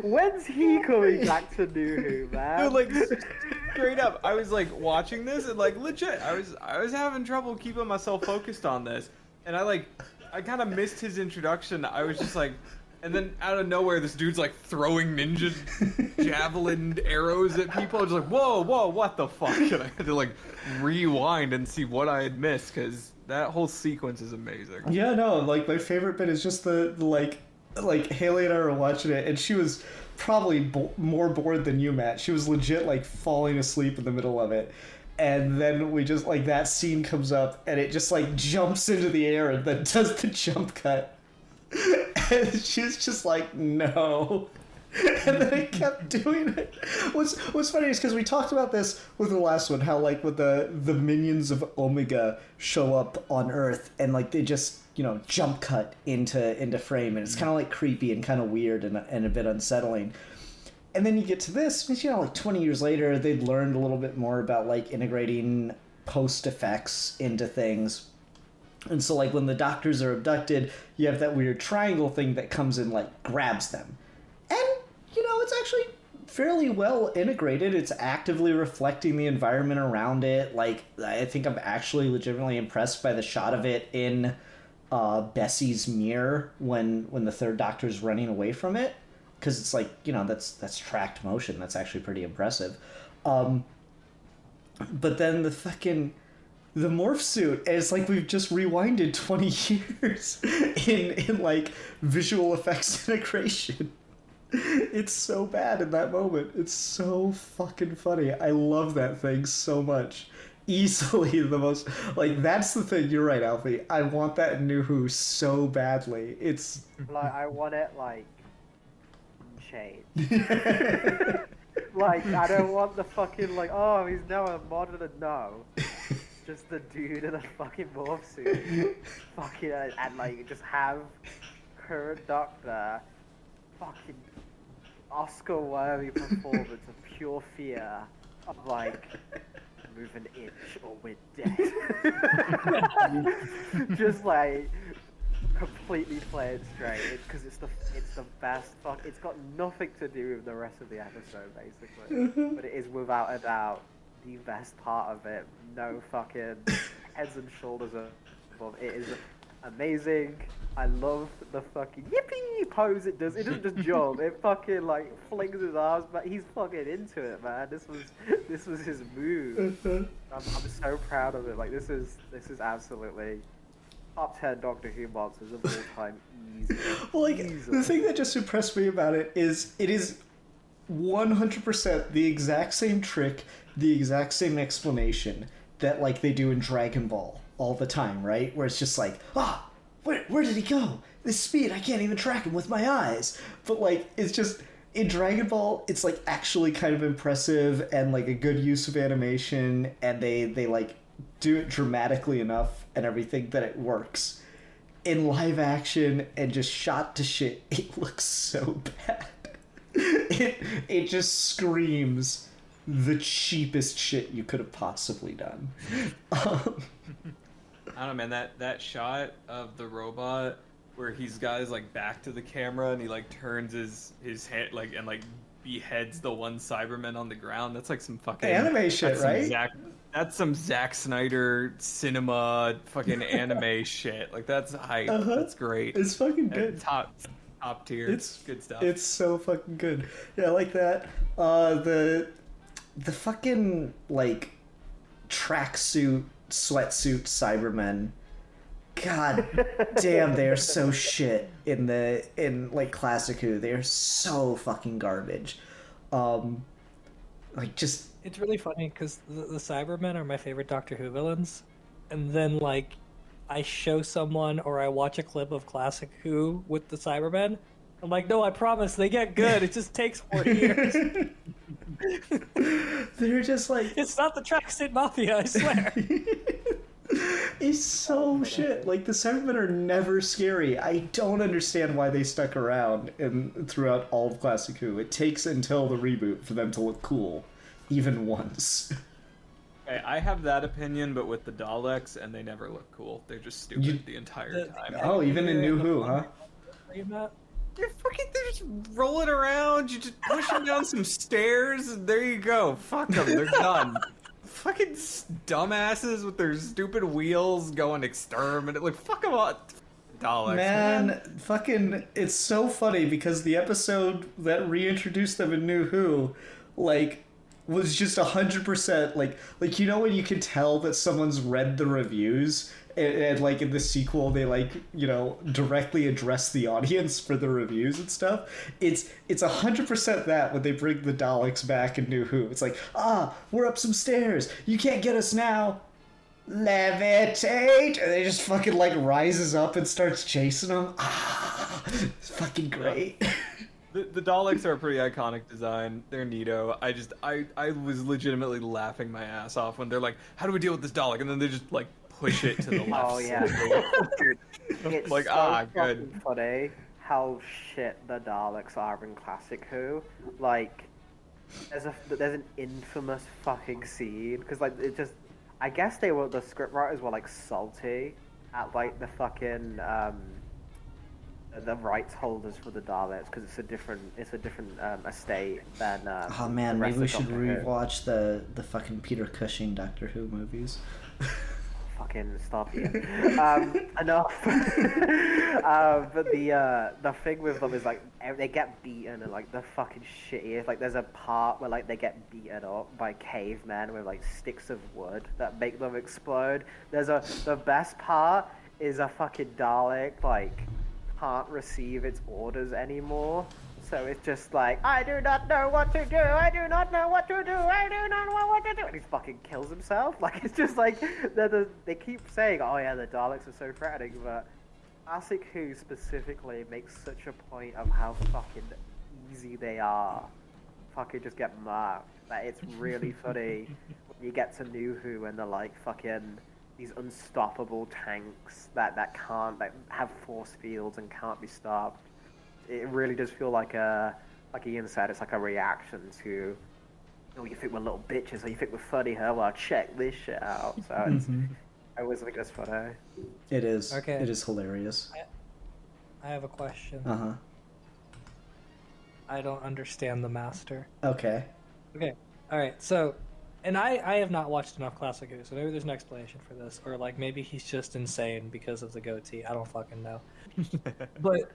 When's he coming back to New Who, man? Dude, like straight up, I was like watching this and like legit, I was having trouble keeping myself focused on this, and I kind of missed his introduction. I was just like, and then out of nowhere, this dude's like throwing ninja javelin arrows at people. I was like, whoa, what the fuck? And I had to like rewind and see what I had missed, because that whole sequence is amazing. Yeah, no, like my favorite bit is just the like Haley and I were watching it, and she was probably more bored than you, Matt. She was legit like falling asleep in the middle of it. And then we just, like, that scene comes up, and it just, like, jumps into the air and then does the jump cut. And she's just like, no. And then it kept doing it. What's funny is because we talked about this with the last one, how, like, with the minions of Omega show up on Earth, and, like, they just, you know, jump cut into frame, and it's kind of, like, creepy and kind of weird and a bit unsettling. And then you get to this, you know, like 20 years later, they'd learned a little bit more about like integrating post effects into things. And so like when the doctors are abducted, you have that weird triangle thing that comes and like grabs them. And, you know, it's actually fairly well integrated. It's actively reflecting the environment around it. Like, I think I'm actually legitimately impressed by the shot of it in Bessie's mirror when the third doctor's running away from it. Because it's like, you know, that's tracked motion. That's actually pretty impressive. But then the morph suit, it's like we've just rewinded 20 years in like visual effects integration. It's so bad in that moment. It's so fucking funny. I love that thing so much. Easily the most, like, that's the thing. You're right, Alfie. I want that in New Who so badly. It's like, I want it like shade. Like, I don't want the fucking like, oh, he's now a modern. No, just the dude in a fucking morph suit. Fucking and like just have current Doctor fucking Oscar-worthy performance of pure fear of like, move an inch or we're dead. Just like completely play it straight, because it's the best fuck. It's got nothing to do with the rest of the episode basically, but it is without a doubt the best part of it. No fucking heads and shoulders above. It is amazing. I love the fucking yippee pose it does. It doesn't just jump. It fucking like flings his arms back. He's fucking into it, man. This was his move. I'm so proud of it. Like this is absolutely top 10 Doctor Who monsters of all time. Easy. Well, like Easily. the thing that just impressed me about it is 100% the exact same trick, the exact same explanation that like they do in Dragon Ball all the time, right? Where it's just like, where did he go? This speed, I can't even track him with my eyes. But like, it's just, in Dragon Ball, it's like actually kind of impressive and like a good use of animation, and they like do it dramatically enough and everything that it works. In live action and just shot to shit, it looks so bad. It just screams the cheapest shit you could have possibly done. I don't know, man. That shot of the robot where he's got his like back to the camera and he like turns his head like and like beheads the one Cyberman on the ground. That's like some fucking anime shit, right? That's some Zack Snyder cinema fucking anime shit. Like that's hype. That's great. It's fucking good. Top tier. It's good stuff. It's so fucking good. Yeah, I like that. The fucking like tracksuit, sweatsuit Cybermen. God damn, they are so shit in like Classic Who. They are so fucking garbage. Like just. It's really funny because the Cybermen are my favorite Doctor Who villains, and then like I show someone or I watch a clip of Classic Who with the Cybermen, I'm like, no, I promise they get good. It just takes 40 years. They're just like, it's not the Tracksuit Mafia, I swear. It's so shit. Like the Cybermen are never scary. I don't understand why they stuck around throughout all of Classic Who. It takes until the reboot for them to look cool. Even once. Okay, I have that opinion, but with the Daleks, and they never look cool. They're just stupid the entire time. Oh, even in New Who, huh? They're just rolling around. You just push them down some stairs, and there you go. Fuck them. They're done. Fucking dumbasses with their stupid wheels going exterminate. Like, fuck them all. Daleks, man, fucking, it's so funny because the episode that reintroduced them in New Who, like, was just 100% like you know when you can tell that someone's read the reviews and like in the sequel they like, you know, directly address the audience for the reviews and stuff. It's 100% that when they bring the Daleks back in New Who, it's like, we're up some stairs, you can't get us now, levitate, and they just fucking like rises up and starts chasing them. It's fucking great. The Daleks are a pretty iconic design. They're neato. I was legitimately laughing my ass off when they're like, how do we deal with this Dalek? And then they just like push it to the left. Oh yeah. It's like, so good. fucking funny how shit the Daleks are in Classic Who. Like, there's an infamous fucking scene because like it just, I guess the scriptwriters were like salty at like the fucking the rights holders for the Daleks because it's a different estate than. Oh man, maybe we should rewatch the fucking Peter Cushing Doctor Who movies. Fucking stop it. Enough. But the thing with them is like they get beaten and like the fucking shittiest. Like there's a part where like they get beaten up by cavemen with like sticks of wood that make them explode. The best part is a fucking Dalek like can't receive its orders anymore. So it's just like, I do not know what to do, I do not know what to do, I do not know what to do, and he fucking kills himself. Like, it's just like, they keep saying, oh yeah, the Daleks are so threatening, but Classic Who specifically makes such a point of how fucking easy they are. Fucking just get marked. That it's really funny when you get to New Who and they're like fucking these unstoppable tanks that have force fields and can't be stopped. It really does feel like Ian said, it's like a reaction to, oh, you think we're little bitches, or you think we're funny, huh? Well, check this shit out. So it's, I always think that's funny. It is. Okay. It is hilarious. I have a question. Uh-huh. I don't understand the Master. Okay. Okay. All right. So, and I have not watched enough Classic Who, so maybe there's an explanation for this, or like maybe he's just insane because of the goatee. I don't fucking know. But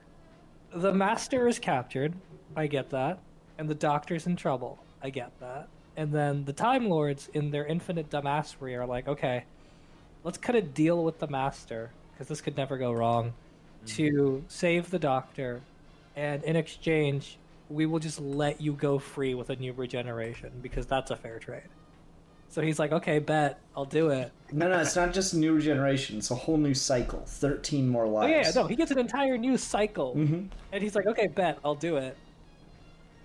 the Master is captured. I get that. And the Doctor's in trouble. I get that. And then the Time Lords, in their infinite dumbassery, are like, okay, let's cut a deal with the Master, because this could never go wrong, to save the Doctor, and in exchange, we will just let you go free with a new regeneration, because that's a fair trade. So he's like, okay, bet, I'll do it. No, it's not just new regeneration. It's a whole new cycle. 13 more lives. Oh, yeah, no, he gets an entire new cycle. Mm-hmm. And he's like, okay, bet, I'll do it.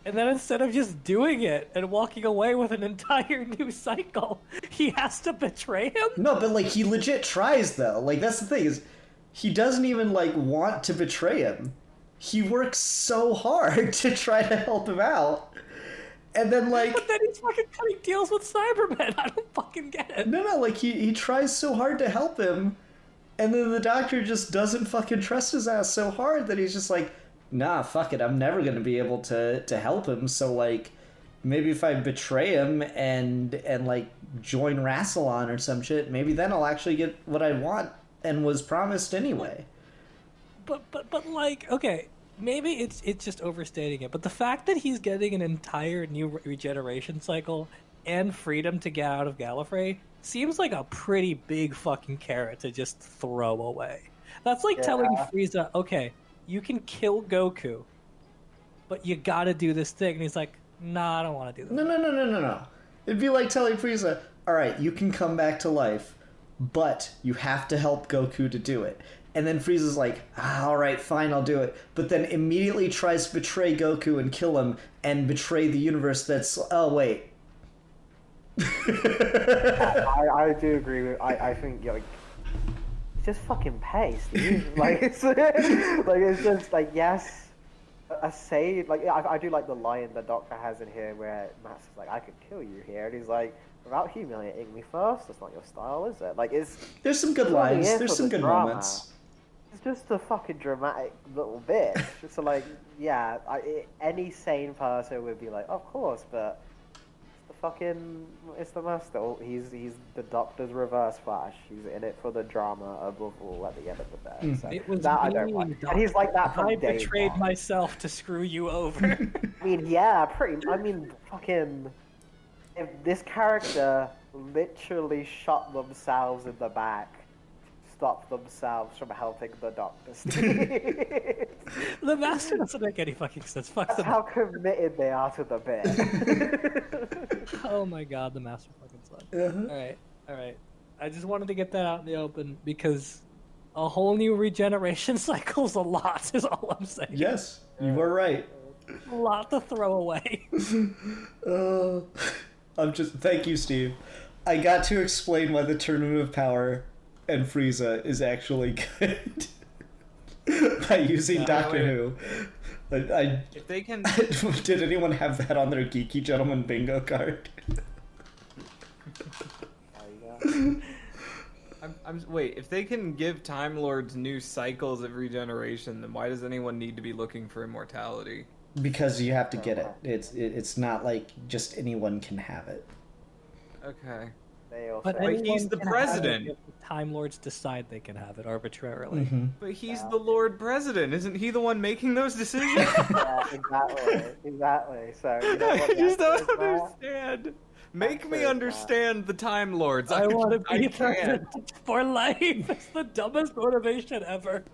And then instead of just doing it and walking away with an entire new cycle, he has to betray him? No, but, like, he legit tries, though. Like, that's the thing, is he doesn't even, like, want to betray him. He works so hard to try to help him out. And then, like... But then he's fucking cutting deals with Cybermen. I don't fucking get it. No, like, he tries so hard to help him, and then the Doctor just doesn't fucking trust his ass so hard that he's just like, nah, fuck it, I'm never gonna be able to help him, so, like, maybe if I betray him and like, join Rassilon or some shit, maybe then I'll actually get what I want and was promised anyway. But like, okay... Maybe it's just overstating it, but the fact that he's getting an entire new regeneration cycle and freedom to get out of Gallifrey seems like a pretty big fucking carrot to just throw away. That's like telling Frieza, okay, you can kill Goku, but you gotta do this thing. And he's like, nah, I don't want to do that. No. It'd be like telling Frieza, alright, you can come back to life, but you have to help Goku to do it. And then Frieza's like, alright, fine, I'll do it. But then immediately tries to betray Goku and kill him and betray the universe that's... Oh, wait. I do agree with... I think, like... It's just fucking pace, dude. Like, it's just, like, yes... A say... Like, I do like the line the Doctor has in here where Matt's like, I could kill you here. And he's like, without humiliating me first, that's not your style, is it? Like, it's... There's some good lines. There's some good moments. It's just a fucking dramatic little bit. Just so, like, yeah, any sane person would be like, of course, but it's the Master. He's the Doctor's reverse Flash. He's in it for the drama above all at the end of the day. So it was that I don't like. And he's like that from I day betrayed one. myself to screw you over. I mean, yeah, fucking... If this character literally shot themselves in the back, stop themselves from helping the Doctor. The Master doesn't make any fucking sense. Fuck That's them. how committed they are to the bit. Oh my god, the Master fucking sucks. Uh-huh. Alright. I just wanted to get that out in the open because a whole new regeneration cycle's a lot, is all I'm saying. Yes, you were right. A lot to throw away. Thank you, Steve. I got to explain why the Tournament of Power and Frieza is actually good. by using Yeah, Doctor wait. Who. I If they can, did anyone have that on their Geeky Gentleman bingo card? wait. If they can give Time Lords new cycles of regeneration, then why does anyone need to be looking for immortality? Because you have to get it. It's not like just anyone can have it. Okay. They also But But he's anyone the can have it president. if the Time Lords decide they can have it arbitrarily. Mm-hmm. But he's the Lord President. Isn't he the one making those decisions? yeah, exactly. So you know I what just the answer don't is, Matt? understand. Make Answer me is understand the Time Lords. I want to I be can't. president for life. It's the dumbest motivation ever.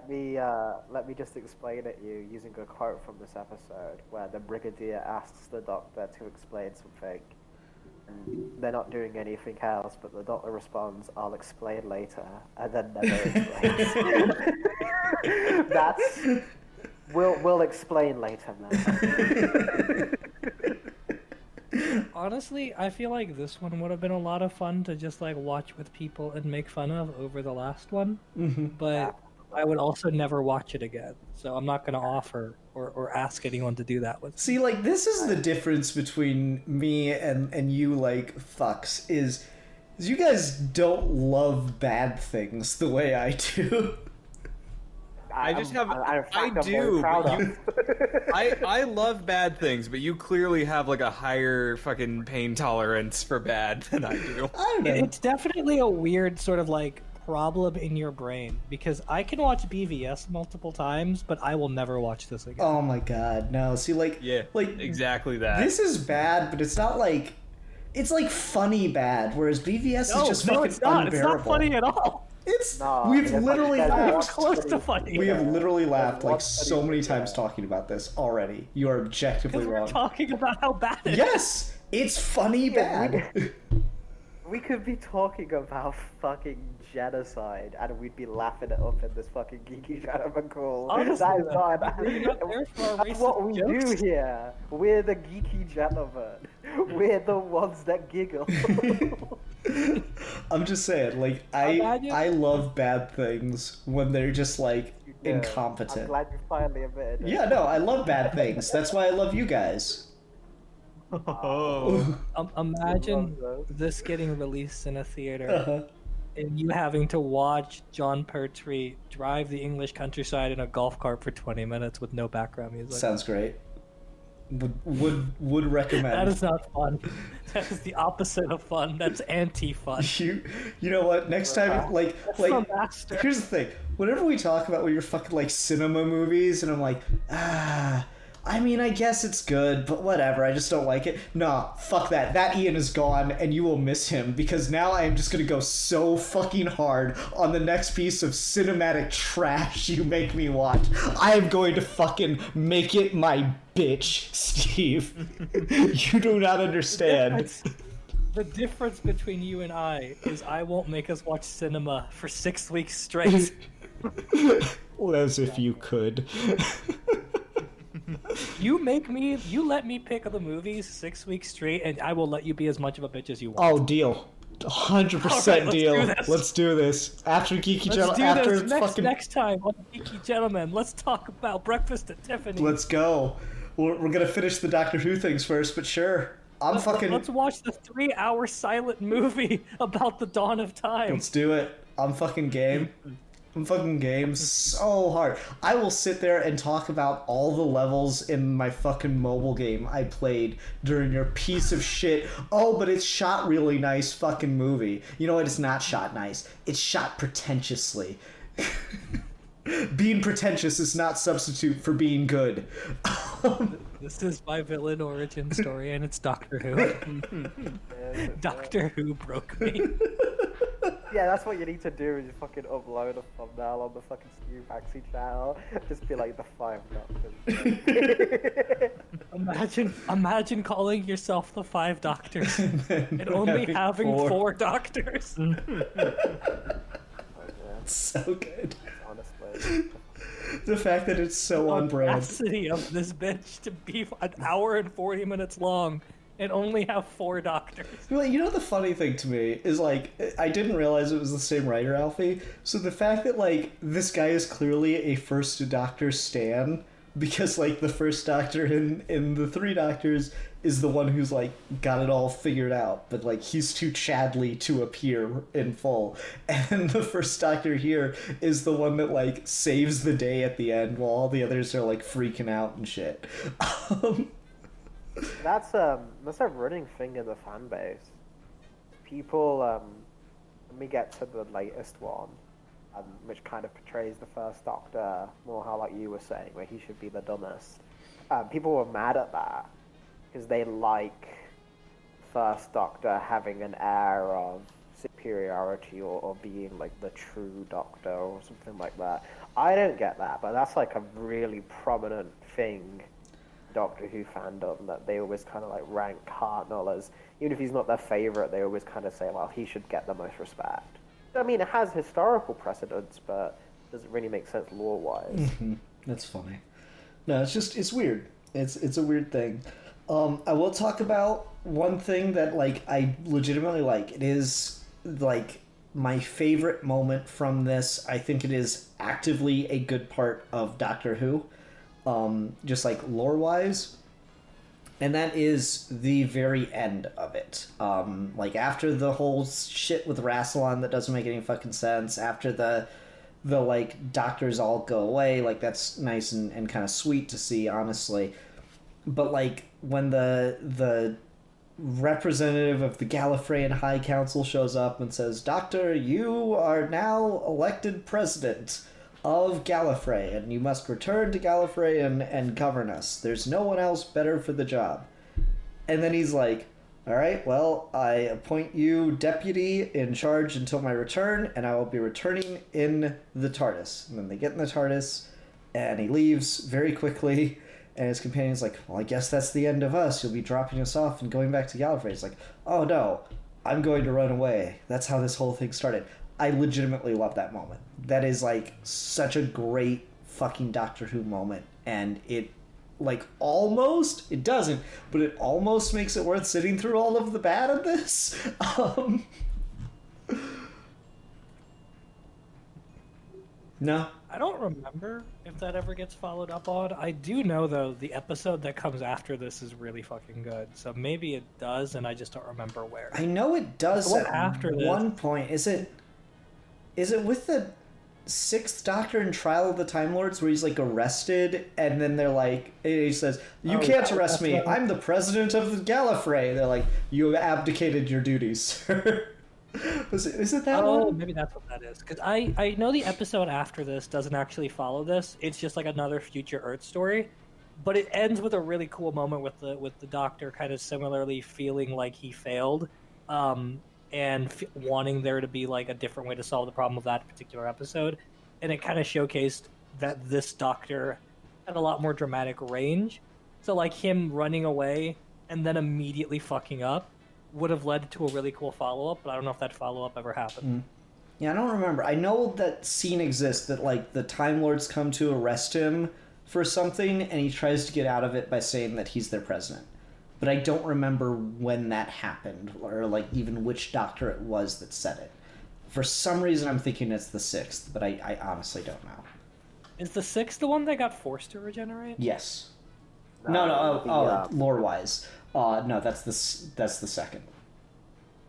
Let me just explain it you using a quote from this episode where the Brigadier asks the Doctor to explain something. And they're not doing anything else, but the Doctor responds, "I'll explain later," and then never explains. That's we'll explain later, man. Honestly, I feel like this one would have been a lot of fun to just like watch with people and make fun of over the last one. Mm-hmm. But I would also never watch it again. So I'm not going to offer or ask anyone to do that with me. See, like, this is the difference between me and you, like, fucks, is you guys don't love bad things the way I do. I just have. in fact, I I'm very do. proud But of. you, I love bad things, but you clearly have like a higher fucking pain tolerance for bad than I do. I don't know. It's definitely a weird sort of like problem in your brain because I can watch BVS multiple times, but I will never watch this again. Oh my god, no. See, like, Yeah, like exactly that. this is bad, but it's not like it's like funny bad, whereas BVS is just fucking it's not. unbearable. It's not funny at all. It's No, we've it's like literally that- Not even laughed. close to funny. We have literally laughed like what's so funny many is times that- talking about this already. You are objectively Because we're wrong. talking about how bad it is. Yes, it's funny Yeah, bad. We could be talking about fucking genocide, and we'd be laughing it up in this fucking geeky gentleman call. Honestly, That is though, not. we're not there for our That's what we racist jokes. do here. We're the geeky gentlemen. We're the ones that giggle. I'm just saying, like, Imagine- I love bad things when they're just like Yeah, I'm incompetent. glad you finally admitted it. Yeah, no, I love bad things. That's why I love you guys. Oh. Imagine Love those. this getting released in a theater Uh-huh. and you having to watch John Pertwee drive the English countryside in a golf cart for 20 minutes with no background music. Sounds great. Would recommend. That is not fun. That is the opposite of fun. That's anti-fun. You know what? Next time, like the master. here's the thing. Whenever we talk about your fucking like cinema movies, and I'm like, I mean, I guess it's good, but whatever. I just don't like it. Nah, fuck that. That Ian is gone, and you will miss him because now I am just gonna go so fucking hard on the next piece of cinematic trash you make me watch. I am going to fucking make it my bitch, Steve. You do not understand. The difference between you and I is I won't make us watch cinema for 6 weeks straight. Well, as if you could. You let me pick the movies 6 weeks straight, and I will let you be as much of a bitch as you want. Oh, deal. 100% Alright, let's deal. do this. Let's do this. After Geeky Let's Gentleman. do After this fucking. next time on Geeky Gentlemen. Let's talk about Breakfast at Tiffany's. Let's go. We're gonna finish the Doctor Who things first, but sure. Let's watch the 3-hour silent movie about the dawn of time. Let's do it. I'm fucking game. I'm fucking game so hard. I will sit there and talk about all the levels in my fucking mobile game I played during your piece of shit. Oh, but it's shot really nice fucking movie. You know what? It's not shot nice. It's shot pretentiously. Being pretentious is not substitute for being good. This is my villain origin story, and it's Doctor Who. Doctor Who broke me. Yeah, that's what you need to do is you fucking upload a thumbnail on the fucking Stu Maxi channel. Just be like the 5 Doctors. Imagine calling yourself the 5 Doctors and only having 4 Doctors. So good. Honestly. The fact that it's so on brand. Audacity of this bitch to be an hour and 40 minutes long and only have 4 doctors. Well, you know the funny thing to me is, like, I didn't realize it was the same writer, Alfie. So the fact that, like, this guy is clearly a first Doctor stan, because, like, the first Doctor in the 3 Doctors is the one who's, like, got it all figured out, but, like, he's too Chadley to appear in full. And the first Doctor here is the one that, like, saves the day at the end while all the others are, like, freaking out and shit. That's a running thing in the fan base. People, when we get to the latest one, which kind of portrays the first Doctor more how, like you were saying, where he should be the dumbest. People were mad at that because they like first Doctor having an air of superiority or being like the true Doctor or something like that. I don't get that, but that's like a really prominent thing. Doctor Who fandom that they always kind of like rank Hartnell as, even if he's not their favorite, they always kind of say, well, he should get the most respect. I mean, it has historical precedence, but doesn't really make sense lore-wise. Mm-hmm. That's funny. No, it's weird. It's a weird thing. I will talk about one thing that, like, I legitimately like. It is, like, my favorite moment from this. I think it is actively a good part of Doctor Who. Just like lore-wise, and that is the very end of it. Like, after the whole shit with Rassilon that doesn't make any fucking sense, after the like doctors all go away, like, that's nice and kind of sweet to see, honestly. But, like, when the representative of the Gallifreyan High Council shows up and says, "Doctor, you are now elected president of Gallifrey, and you must return to Gallifrey and govern us. There's no one else better for the job." And then he's like, "All right, well, I appoint you deputy in charge until my return, and I will be returning in the TARDIS." And then they get in the TARDIS, and he leaves very quickly, and his companion's like, "Well, I guess that's the end of us. You'll be dropping us off and going back to Gallifrey." He's like, "Oh no, I'm going to run away." That's how this whole thing started. I legitimately love that moment. That is, like, such a great fucking Doctor Who moment, and it, like, almost, it doesn't, but it almost makes it worth sitting through all of the bad of this. No? I don't remember if that ever gets followed up on. I do know, though, the episode that comes after this is really fucking good. So maybe it does, and I just don't remember where. I know it does The one at after this. one point. Is it with the 6th Doctor in Trial of the Time Lords where he's, like, arrested, and then they're like, he says, "You can't arrest me. I'm the president of the Gallifrey." They're like, "You abdicated your duties, sir." Is it that one? Oh, maybe that's what that is. Because I know the episode after this doesn't actually follow this. It's just like another future Earth story. But it ends with a really cool moment with the Doctor kind of similarly feeling like he failed. And wanting there to be, like, a different way to solve the problem of that particular episode. And it kind of showcased that this Doctor had a lot more dramatic range. So, like, him running away and then immediately fucking up would have led to a really cool follow-up, but I don't know if that follow-up ever happened. Yeah, I don't remember. I know that scene exists, that, like, the Time Lords come to arrest him for something, and he tries to get out of it by saying that he's their president. But I don't remember when that happened, or, like, even which Doctor it was that said it. For some reason, I'm thinking it's the 6th, but I honestly don't know. Is the 6th the one that got forced to regenerate? Yes. No, lore-wise. No, that's the 2nd.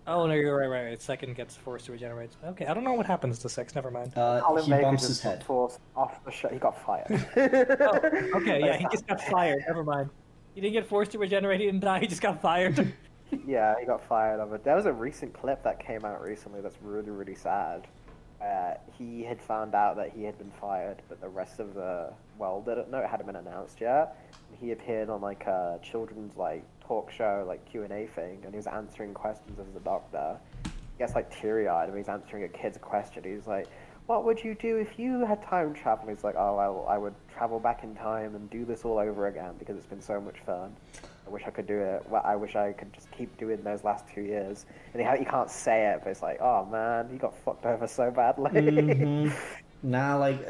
Oh, no, you're right. 2nd gets forced to regenerate. Okay, I don't know what happens to 6, never mind. Colin He Baker bumps just his head. got forced off the show. He got fired. Oh, okay, yeah, he just got fired, never mind. He didn't get forced to regenerate, he didn't die, he just got fired. Yeah, he got fired of it. There was a recent clip that came out recently that's really, really sad. He had found out that he had been fired, but the rest of the world didn't know. It hadn't been announced yet. And he appeared on, like, a children's, like, talk show, like, Q&A thing, and he was answering questions as the Doctor. He gets, like, teary-eyed when he's answering a kid's question. He's like, "What would you do if you had time travel?" He's like, "Oh, well, I would travel back in time and do this all over again because it's been so much fun. I wish I could do it. Well, I wish I could just keep doing those last 2 years." And he can't say it, but it's like, oh man, he got fucked over so badly. Mm-hmm. Nah, like,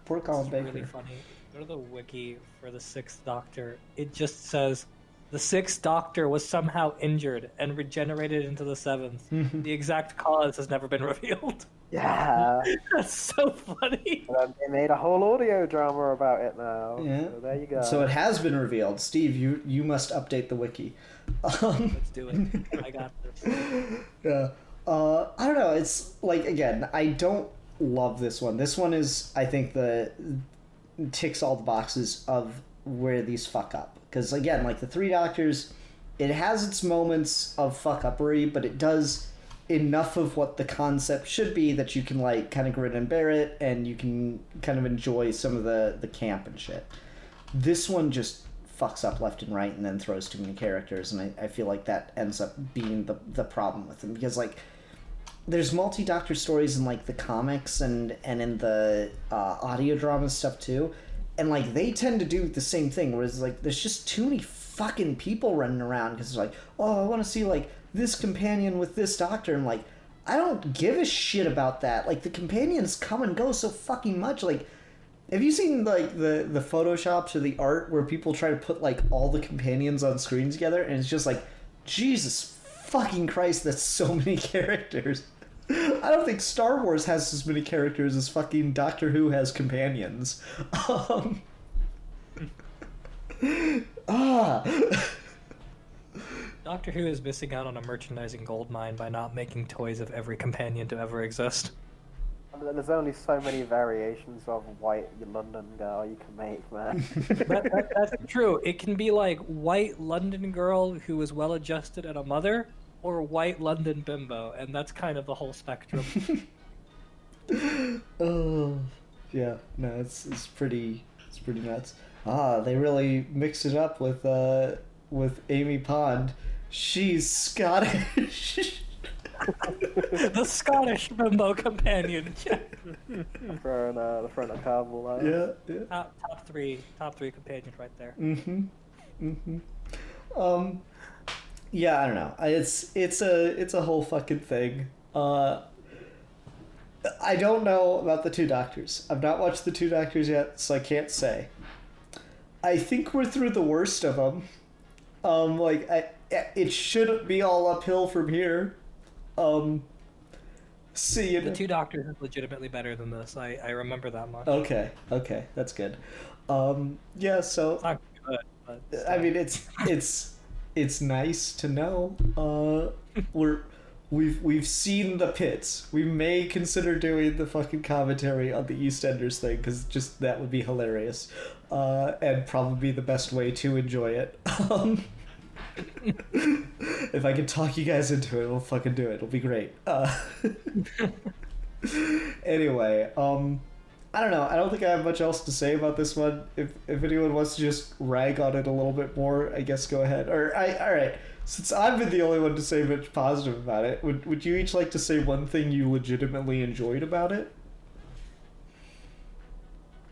poor Colin this is Baker. really funny. Go to the wiki for the 6th Doctor. It just says, the sixth Doctor was somehow injured and regenerated into the seventh. The exact cause has never been revealed. Yeah. That's so funny. And then they made a whole audio drama about it now. Yeah. So there you go. So it has been revealed. Steve, you must update the wiki. Let's do it. I got this. Yeah. I don't know. It's like, again, I don't love this one. This one is, I think, ticks all the boxes of where these fuck up. Because, again, like the Three Doctors, it has its moments of fuck-uppery, but it does enough of what the concept should be that you can, like, kind of grin and bear it, and you can kind of enjoy some of the camp and shit. This one just fucks up left and right and then throws too many characters, and I feel like that ends up being the problem with them. Because, like, there's multi-Doctor stories in, like, the comics and in the audio drama stuff, too. And, like, they tend to do the same thing, whereas, like, there's just too many fucking people running around because it's like, oh, I want to see, like, this companion with this Doctor. And, like, I don't give a shit about that. Like, the companions come and go so fucking much. Like, have you seen, like, the Photoshops or the art where people try to put, like, all the companions on screen together? And it's just like, Jesus fucking Christ, that's so many characters. I don't think Star Wars has as many characters as fucking Doctor Who has companions. Doctor Who is missing out on a merchandising goldmine by not making toys of every companion to ever exist. There's only so many variations of white London girl you can make, man. That's true. It can be like white London girl who is well adjusted and a mother, or white London bimbo, and that's kind of the whole spectrum. Oh, yeah. No, it's pretty nuts. They really mixed it up with Amy Pond. She's Scottish. The Scottish bimbo companion. Throwing the front of Carnival line. Yeah. Top three companions right there. Yeah, I don't know. It's a whole fucking thing. I don't know about the Two Doctors. I've not watched the Two Doctors yet, so I can't say. I think we're through the worst of them. It shouldn't be all uphill from here. The Two Doctors is legitimately better than this. I remember that much. Okay, that's good. Yeah, so It's not good, but I mean, it's nice to know. We've seen the pits. We may consider doing the fucking commentary on the EastEnders thing because just that would be hilarious, and probably the best way to enjoy it. If I can talk you guys into it, we'll fucking do it. It'll be great. Anyway, I don't know. I don't think I have much else to say about this one. If anyone wants to just rag on it a little bit more, I guess go ahead. All right. Since I've been the only one to say much positive about it, would you each like to say one thing you legitimately enjoyed about it?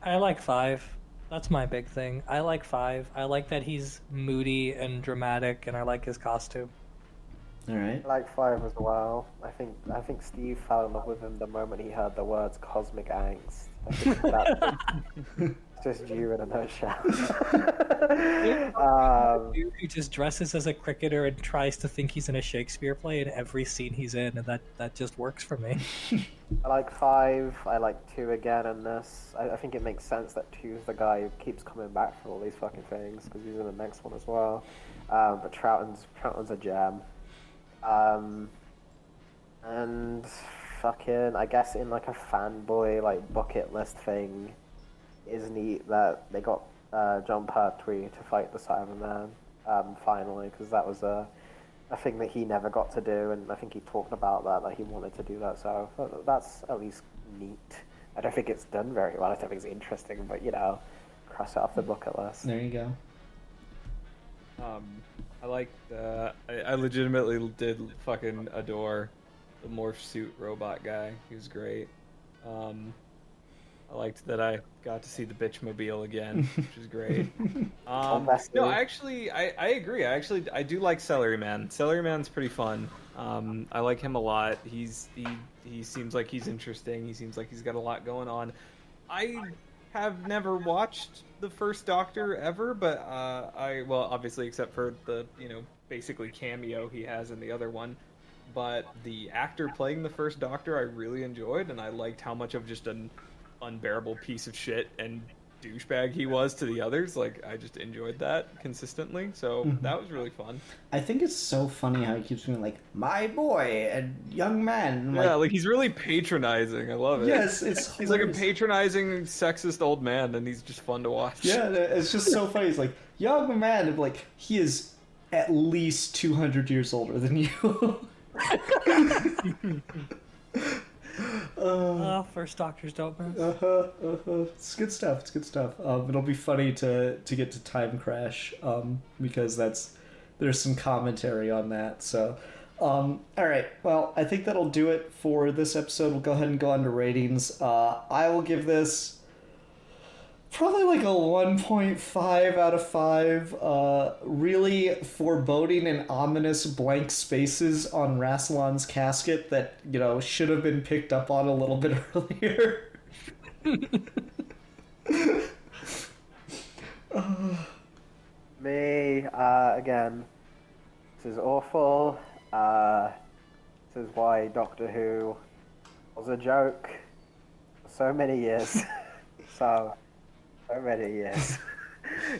I like 5. That's my big thing. I like 5. I like that he's moody and dramatic, and I like his costume. All right. I like 5 as well. I think Steve fell in love with him the moment he heard the words cosmic angst. I think that's just you in a nutshell. Dude who just dresses as a cricketer and tries to think he's in a Shakespeare play in every scene he's in, and that just works for me. I like 5. I like 2 again in this. I think it makes sense that 2 is the guy who keeps coming back for all these fucking things because he's in the next one as well. But Troughton's a gem. And fucking, I guess in like a fanboy like bucket list thing, is neat that they got John Pertwee to fight the Cyberman finally, because that was a thing that he never got to do, and I think he talked about that he wanted to do that. So that's at least neat. I don't think it's done very well. I don't think it's interesting, but cross it off the bucket list. There you go. I like I legitimately did fucking adore the morph suit robot guy. He was great. I liked that I got to see the bitch-mobile again, which is great. No, I agree. I do like Celery Man. Celery Man's pretty fun. I like him a lot. He seems like he's interesting. He seems like he's got a lot going on. I have never watched the first Doctor ever, but well, obviously except for the, basically cameo he has in the other one. But the actor playing the first Doctor I really enjoyed, and I liked how much of just an unbearable piece of shit and douchebag he was to the others. Like, I just enjoyed that consistently, so that was really fun. I think it's so funny how he keeps being like, my boy and young man. And Yeah, like he's really patronizing. I love it. Yes, he's like a patronizing, sexist old man, and he's just fun to watch. Yeah, it's just so funny. He's like, young man, and like, he is at least 200 years older than you. First Doctors don't miss. It's good stuff. It's good stuff. It'll be funny to get to Time Crash, because there's some commentary on that. So, all right. Well, I think that'll do it for this episode. We'll go ahead and go on to ratings. I will give this probably like a 1.5 out of 5. Really foreboding and ominous blank spaces on Rassilon's casket that, should have been picked up on a little bit earlier. Me, again, this is awful. This is why Doctor Who was a joke for so many years. So many years.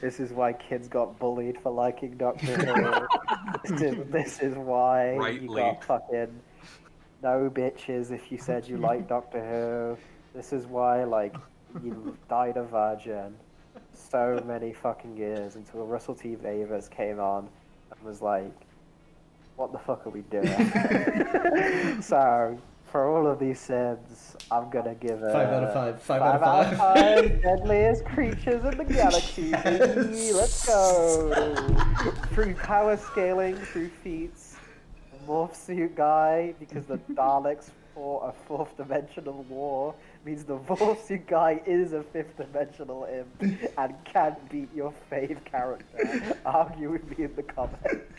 This is why kids got bullied for liking Doctor Who. This is why Rightly. you got fucking no bitches if you said you liked Doctor Who. This is why, you died a virgin so many fucking years until Russell T Davies came on and was like, what the fuck are we doing? So, for all of these sins, I'm gonna give it 5 out of 5. 5 out of 5. Deadliest creatures in the galaxy, baby. Let's go. Through power scaling, through feats, the morph suit guy, because the Daleks fought a 4th dimensional war, means the morph suit guy is a 5th dimensional imp and can beat your fave character. Argue with me in the comments.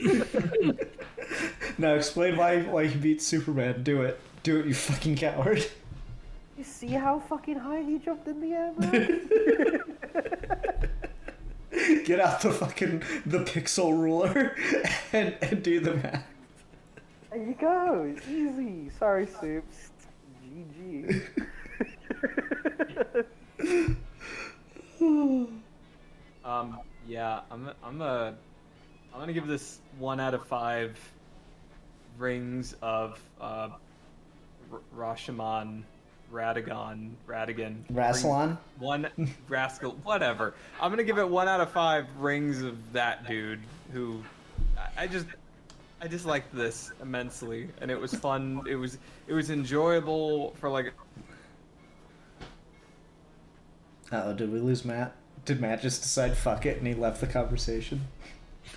Now explain why he beat Superman. Do it. Do it, you fucking coward. You see how fucking high he jumped in the air, man? Get out the pixel ruler and do the math. There you go. Easy. Sorry, Soups. GG. Yeah, I'm gonna give this 1 out of 5 rings of Rashomon, Radigan. Rassilon? One rascal, whatever. I'm gonna give it 1 out of 5 rings of that dude who I just liked this immensely, and it was fun. It was enjoyable for like. Uh-oh, did we lose Matt? Did Matt just decide fuck it and he left the conversation?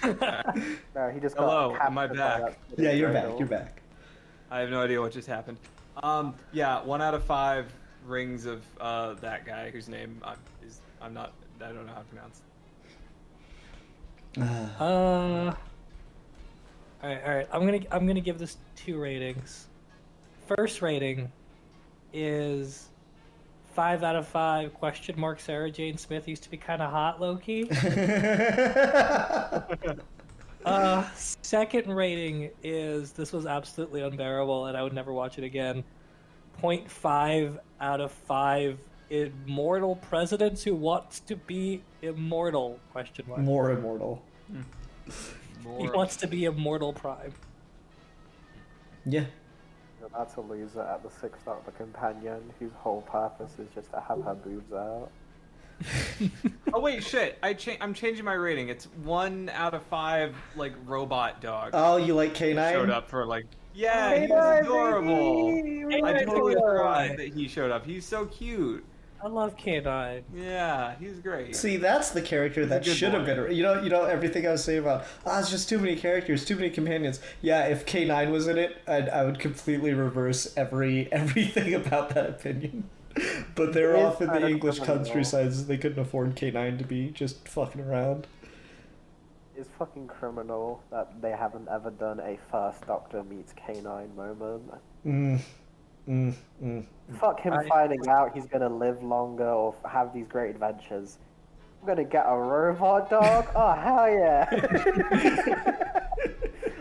No, he just got Hello, am I captured by back? that Yeah, you're dragon. back. You're back. I have no idea what just happened. Yeah, 1 out of 5 rings of that guy whose name I don't know how to pronounce. All right. I'm gonna give this 2 ratings. First rating is 5 out of 5. ? Sarah Jane Smith used to be kind of hot, low key. Second rating is this was absolutely unbearable, and I would never watch it again. 0.5 out of 5. Immortal presidents who wants to be immortal? ? More immortal. He wants to be Immortal Prime. Yeah. That's a loser at the 6th Doctor companion, whose whole purpose is just to have her boobs out. Oh wait, shit! I'm changing my rating. It's 1 out of 5 like robot dog. Oh, you like K9? Showed up for yeah, he K9, was adorable. baby! I totally K9. forgot that he showed up. He's so cute. I love K9. Yeah, he's great. See, that's the character that good should have boy. been. You know everything I was saying about. It's just too many characters, too many companions. Yeah, if K9 was in it, I would completely reverse everything about that opinion. But they're It is off in kind the of English criminal. countrysides. They couldn't afford K9 to be just fucking around. It's fucking criminal that they haven't ever done a first Doctor meets K9 moment. Fuck him finding out he's gonna live longer or have these great adventures. I'm gonna get a robot dog? Oh, hell yeah.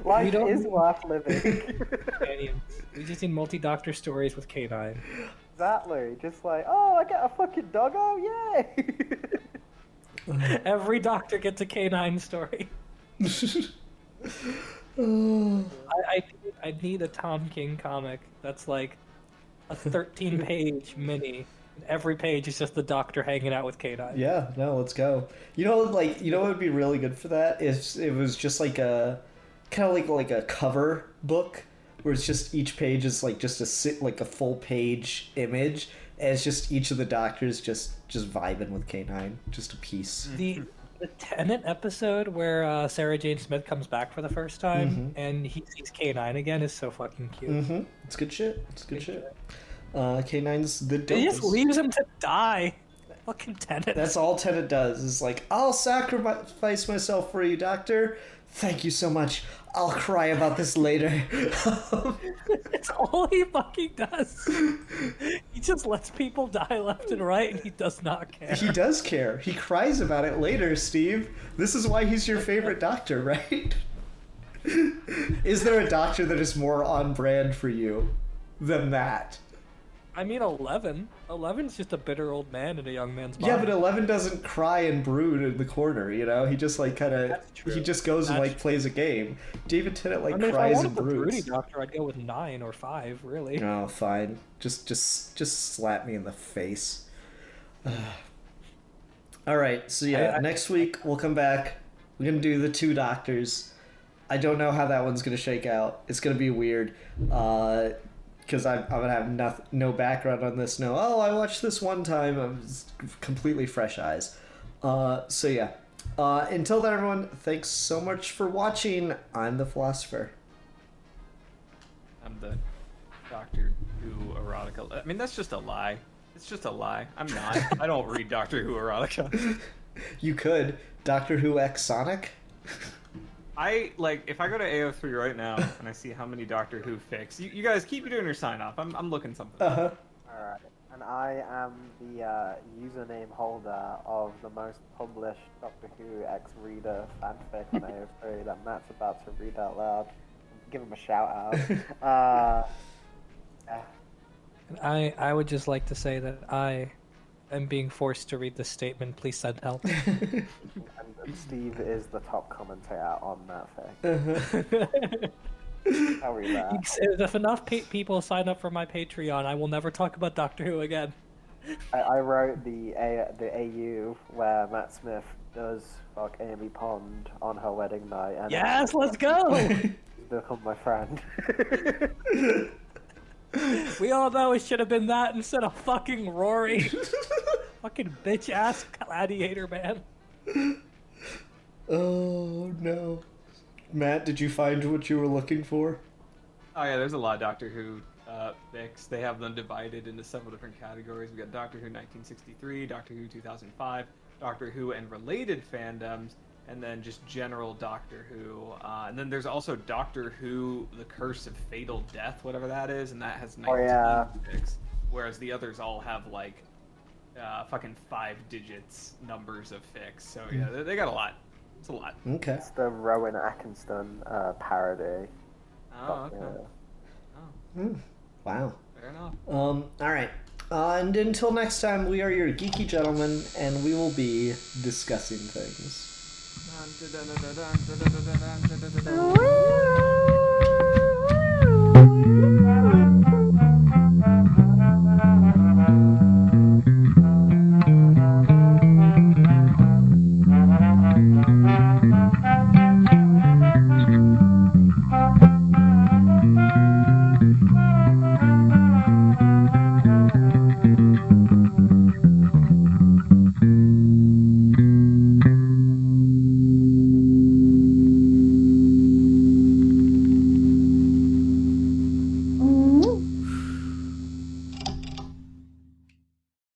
Life is worth living. We just need multi-doctor stories with K9. Exactly. Just like, oh, I get a fucking doggo? Yay! Every doctor gets a K9 story. I need a Tom King comic that's like a 13-page mini. And every page is just the doctor hanging out with K9. Yeah, no, let's go. what would be really good for that? If it was just like a kind of like a cover book where it's just each page is like just a full page image, and it's just each of the doctors just vibing with K9, just a piece. The Tenet episode where Sarah Jane Smith comes back for the first time and he sees K9 again is so fucking cute. It's good shit. It's good shit. K9's the dopest. He just leaves him to die. Fucking Tenet. That's all Tenet does. Is like, I'll sacrifice myself for you, Doctor. Thank you so much. I'll cry about this later. That's all he fucking does. He just lets people die left and right, and he does not care. He does care. He cries about it later, Steve. This is why he's your favorite doctor, right? Is there a doctor that is more on brand for you than that? I mean, 11. 11's just a bitter old man in a young man's body. Yeah, but 11 doesn't cry and brood in the corner, you know? He just like kind of he just goes and like plays a game. David Tennant like cries and broods. If I wanted the broody doctor, I'd go with 9 or 5, really. Oh, fine. Just slap me in the face. All right. So yeah, next week we'll come back. We're going to do the 2 doctors. I don't know how that one's going to shake out. It's going to be weird. Because I'm gonna have no background on this. No, I watched this one time. I'm just completely fresh eyes. So yeah. Until then, everyone, thanks so much for watching. I'm the Philosopher. I'm the Doctor Who erotica. I mean, that's just a lie. It's just a lie. I'm not. I don't read Doctor Who erotica. You could. Doctor Who X Sonic? If I go to AO3 right now and I see how many Doctor Who fics, you guys keep doing your sign off. I'm looking something. Uh-huh. Alright. And I am the username holder of the most published Doctor Who X-Reader fanfic on AO3 that Matt's about to read out loud. Give him a shout out. Yeah. I would just like to say that I am being forced to read this statement. Please send help. And Steve is the top commentator on that thing. I'll read that. If enough people sign up for my Patreon, I will never talk about Doctor Who again. I wrote the AU where Matt Smith does fuck Amy Pond on her wedding night. And yes, let's go! Become my friend. We all know it should have been that instead of fucking Rory. Fucking bitch ass gladiator man. Oh no. Matt, did you find what you were looking for? Oh yeah, there's a lot of Doctor Who fics. They have them divided into several different categories. We got Doctor Who 1963, Doctor Who 2005, Doctor Who and related fandoms, and then just general Doctor Who. And then there's also Doctor Who: The Curse of Fatal Death, whatever that is, and that has 19 fics. Whereas the others all have like fucking 5 digits numbers of fics. So yeah, they got a lot. It's a lot. Okay. It's the Rowan Atkinson parody. Oh, okay. Wow. Fair enough. All right. And until next time, we are your geeky gentlemen, and we will be discussing things. Woo!